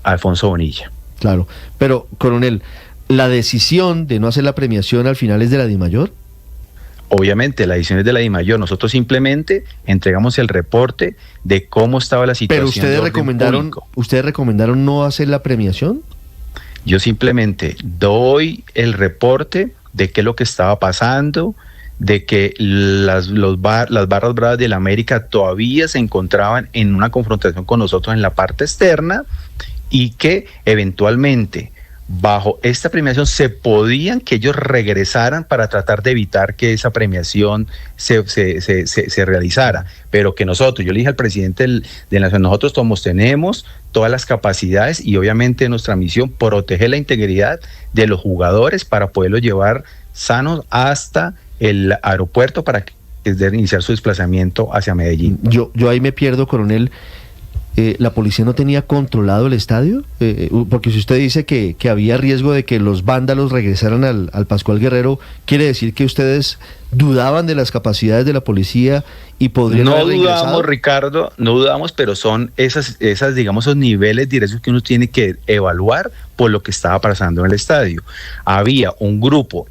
Alfonso Bonilla. Claro, pero coronel, ¿la decisión de no hacer la premiación al final es de la DIMAYOR? Obviamente, la decisión es de la DIMAYOR. Nosotros simplemente entregamos el reporte de cómo estaba la situación. ¿Pero ustedes recomendaron no hacer la premiación? Yo simplemente doy el reporte de qué es lo que estaba pasando, de que las barras bravas del América todavía se encontraban en una confrontación con nosotros en la parte externa y que eventualmente bajo esta premiación se podían que ellos regresaran para tratar de evitar que esa premiación se realizara, pero que nosotros, yo le dije al presidente de la Nación, nosotros tenemos todas las capacidades y obviamente nuestra misión proteger la integridad de los jugadores para poderlos llevar sanos hasta el aeropuerto para que iniciar su desplazamiento hacia Medellín. Yo ahí me pierdo, coronel. ¿la policía no tenía controlado el estadio? Porque si usted dice que había riesgo de que los vándalos regresaran al Pascual Guerrero, ¿quiere decir que ustedes dudaban de las capacidades de la policía y podrían No haber regresado? dudamos, Ricardo, no dudamos, pero son esas, digamos, esos niveles de riesgo que uno tiene que evaluar por lo que estaba pasando en el estadio. Había un grupo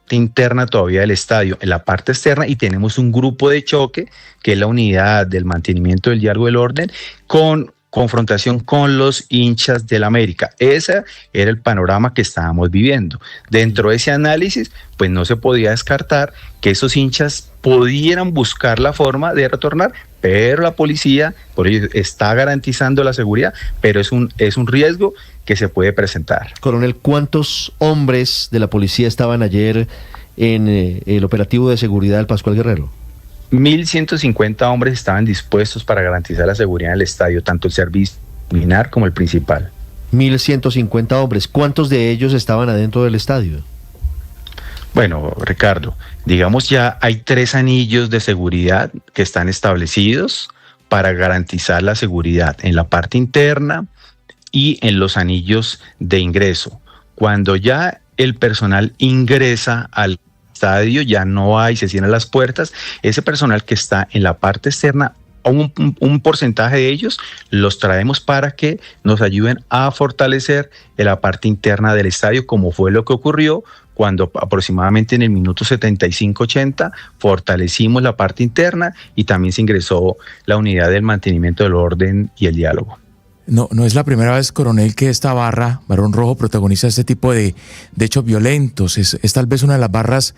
interna todavía del estadio en la parte externa y tenemos un grupo de choque que es la unidad del mantenimiento del diálogo del orden con confrontación con los hinchas del América. Ese era el panorama que estábamos viviendo. Dentro de ese análisis, pues no se podía descartar que esos hinchas pudieran buscar la forma de retornar, pero la policía, por ello, está garantizando la seguridad, pero es un riesgo que se puede presentar. Coronel, ¿cuántos hombres de la policía estaban ayer en el operativo de seguridad del Pascual Guerrero? 1.150 hombres estaban dispuestos para garantizar la seguridad en el estadio, tanto el servicio militar como el principal. 1.150 hombres. ¿Cuántos de ellos estaban adentro del estadio? Bueno, Ricardo, digamos ya hay 3 anillos de seguridad que están establecidos para garantizar la seguridad en la parte interna y en los anillos de ingreso. Cuando ya el personal ingresa al estadio, ya no hay, se cierran las puertas, ese personal que está en la parte externa, un porcentaje de ellos los traemos para que nos ayuden a fortalecer en la parte interna del estadio, como fue lo que ocurrió cuando aproximadamente en el minuto 75-80 fortalecimos la parte interna y también se ingresó la unidad del mantenimiento del orden y el diálogo. No es la primera vez, coronel, que esta barra, Barón Rojo, protagoniza este tipo de hechos violentos. Es tal vez una de las barras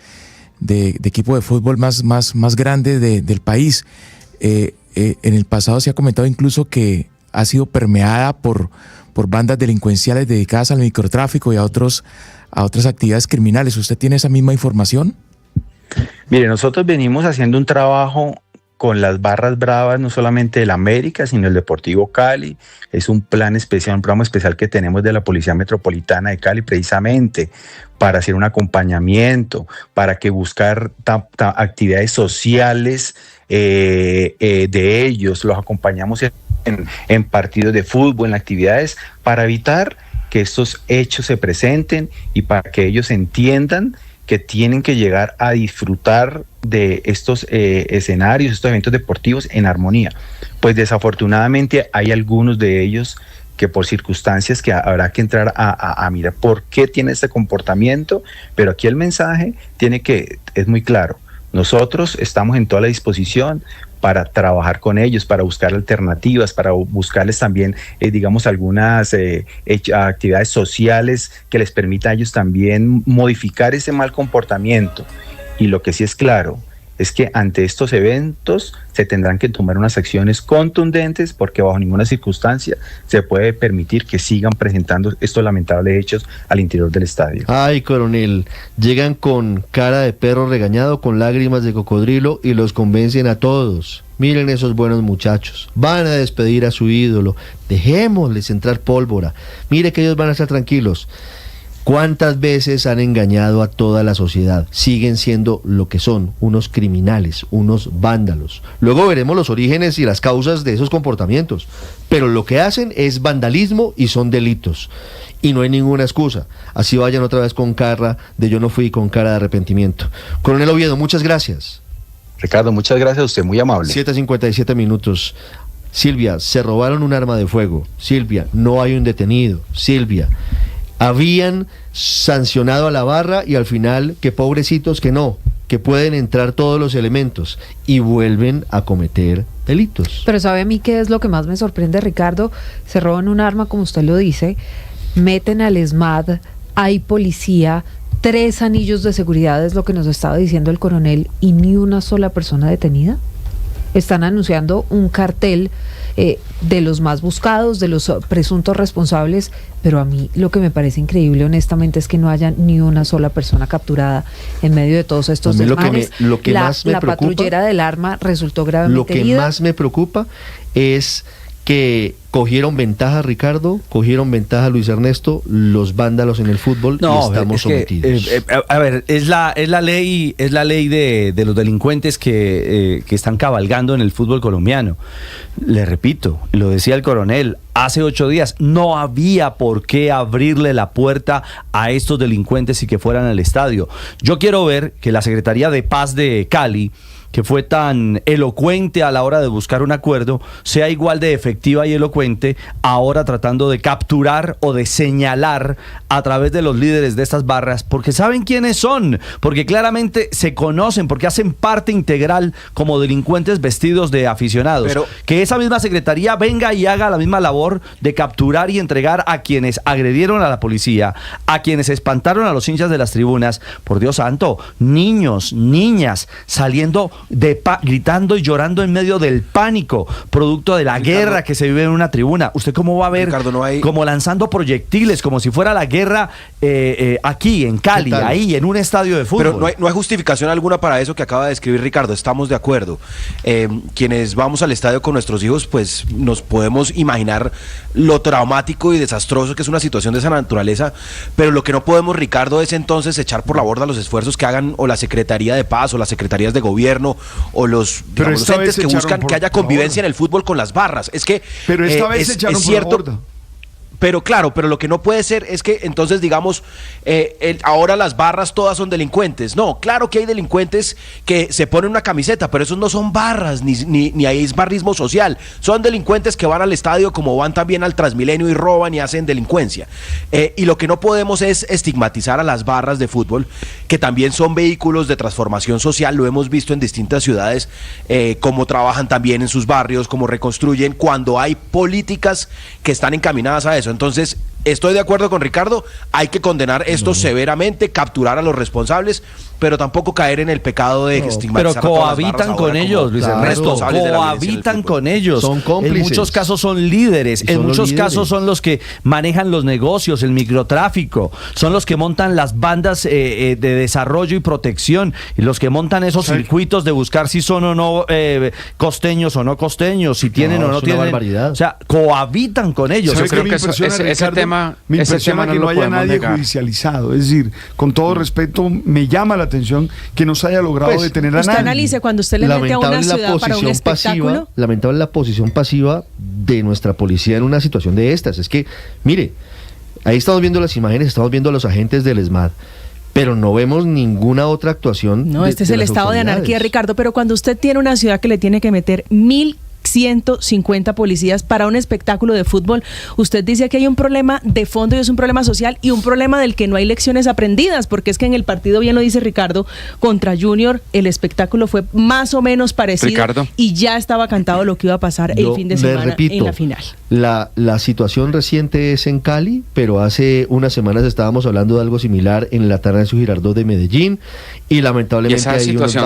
de equipo de fútbol más grande del país. En el pasado se ha comentado incluso que ha sido permeada por bandas delincuenciales dedicadas al microtráfico y a otras actividades criminales. ¿Usted tiene esa misma información? Mire, nosotros venimos haciendo un trabajo con las barras bravas, no solamente del América, sino el Deportivo Cali. Es un plan especial, un programa especial que tenemos de la Policía Metropolitana de Cali, precisamente para hacer un acompañamiento, para que buscar actividades sociales de ellos, los acompañamos en partidos de fútbol, en actividades, para evitar que estos hechos se presenten y para que ellos entiendan que tienen que llegar a disfrutar de estos escenarios, estos eventos deportivos en armonía. Pues desafortunadamente hay algunos de ellos que por circunstancias que habrá que entrar a mirar por qué tiene este comportamiento, pero aquí el mensaje es muy claro. Nosotros estamos en toda la disposición para trabajar con ellos, para buscar alternativas, para buscarles también, digamos, algunas actividades sociales que les permita a ellos también modificar ese mal comportamiento. Y lo que sí es claro es que ante estos eventos se tendrán que tomar unas acciones contundentes, porque bajo ninguna circunstancia se puede permitir que sigan presentando estos lamentables hechos al interior del estadio. Ay, coronel, llegan con cara de perro regañado, con lágrimas de cocodrilo y los convencen a todos. Miren esos buenos muchachos, van a despedir a su ídolo, dejémosles entrar pólvora, mire que ellos van a estar tranquilos. ¿Cuántas veces han engañado a toda la sociedad? Siguen siendo lo que son, unos criminales, unos vándalos. Luego veremos los orígenes y las causas de esos comportamientos, pero lo que hacen es vandalismo y son delitos. Y no hay ninguna excusa. Así vayan otra vez con cara de yo no fui, con cara de arrepentimiento. Coronel Oviedo, muchas gracias. Ricardo, muchas gracias a usted, muy amable. 7:57 minutos. Silvia, se robaron un arma de fuego. Silvia, no hay un detenido. Silvia, habían sancionado a la barra y al final, que pobrecitos que no, que pueden entrar todos los elementos y vuelven a cometer delitos. Pero ¿sabe a mí qué es lo que más me sorprende, Ricardo? Se roban un arma, como usted lo dice, meten al ESMAD, hay policía, 3 anillos de seguridad, es lo que nos estaba diciendo el coronel, y ni una sola persona detenida. Están anunciando un cartel de los más buscados, de los presuntos responsables, pero a mí lo que me parece increíble, honestamente, es que no haya ni una sola persona capturada en medio de todos estos desmanes. Lo que más me preocupa, patrullera del arma resultó gravemente herida. Lo que más me preocupa es que cogieron ventaja, Ricardo, cogieron ventaja, Luis Ernesto, los vándalos en el fútbol, y estamos sometidos. A ver, es la ley de los delincuentes que están cabalgando en el fútbol colombiano. Le repito, lo decía el coronel, hace 8 días no había por qué abrirle la puerta a estos delincuentes y que fueran al estadio. Yo quiero ver que la Secretaría de Paz de Cali, que fue tan elocuente a la hora de buscar un acuerdo, sea igual de efectiva y elocuente ahora tratando de capturar o de señalar a través de los líderes de estas barras, porque saben quiénes son, porque claramente se conocen, porque hacen parte integral como delincuentes vestidos de aficionados. Pero que esa misma secretaría venga y haga la misma labor de capturar y entregar a quienes agredieron a la policía, a quienes espantaron a los hinchas de las tribunas. Por Dios santo, niños, niñas saliendo gritando y llorando en medio del pánico, producto de la guerra que se vive en una tribuna. ¿Usted cómo va a ver como lanzando proyectiles, como si fuera la guerra aquí en Cali, ahí en un estadio de fútbol? Pero no hay justificación alguna para eso que acaba de describir Ricardo, estamos de acuerdo. Quienes vamos al estadio con nuestros hijos, pues nos podemos imaginar lo traumático y desastroso que es una situación de esa naturaleza, pero lo que no podemos, Ricardo, es entonces echar por la borda los esfuerzos que hagan o la Secretaría de Paz o las Secretarías de Gobierno o los entes que buscan que haya convivencia en el fútbol con las barras. Es que pero esta vez es cierto. Pero claro, pero lo que no puede ser es que entonces digamos, ahora las barras todas son delincuentes. No, claro que hay delincuentes que se ponen una camiseta, pero esos no son barras, ni hay barrismo social. Son delincuentes que van al estadio como van también al Transmilenio y roban y hacen delincuencia. Y lo que no podemos es estigmatizar a las barras de fútbol, que también son vehículos de transformación social. Lo hemos visto en distintas ciudades, cómo trabajan también en sus barrios, cómo reconstruyen, cuando hay políticas que están encaminadas a eso. Entonces, estoy de acuerdo con Ricardo, hay que condenar esto severamente, capturar a los responsables, pero tampoco caer en el pecado de estigmatizar. Pero cohabitan con ellos, Luis Ernesto, cohabitan con ellos. Son cómplices. En muchos casos son líderes, en muchos casos son los que manejan los negocios, el microtráfico, son los que montan las bandas de desarrollo y protección, y los que montan esos circuitos de buscar si son o no costeños o no costeños, si tienen o no tienen. Una barbaridad. O sea, cohabitan con ellos. Yo creo que ese tema me impresiona que no haya nadie judicializado. Es decir, con todo respeto, me llama la atención que no se haya logrado detener a nadie. Usted analice cuando usted le mete a una ciudad para un espectáculo. Lamentable la posición pasiva de nuestra policía en una situación de estas. Es que, mire, ahí estamos viendo las imágenes, estamos viendo a los agentes del ESMAD, pero no vemos ninguna otra actuación. No, este es el estado de anarquía, Ricardo, pero cuando usted tiene una ciudad que le tiene que meter 1,150 policías para un espectáculo de fútbol, usted dice que hay un problema de fondo y es un problema social y un problema del que no hay lecciones aprendidas, porque es que en el partido, bien lo dice Ricardo, contra Junior, el espectáculo fue más o menos parecido, Ricardo, y ya estaba cantado lo que iba a pasar el fin de semana en la final. La situación reciente es en Cali, pero hace unas semanas estábamos hablando de algo similar en la Atanasio Girardot de Medellín, y lamentablemente hay unos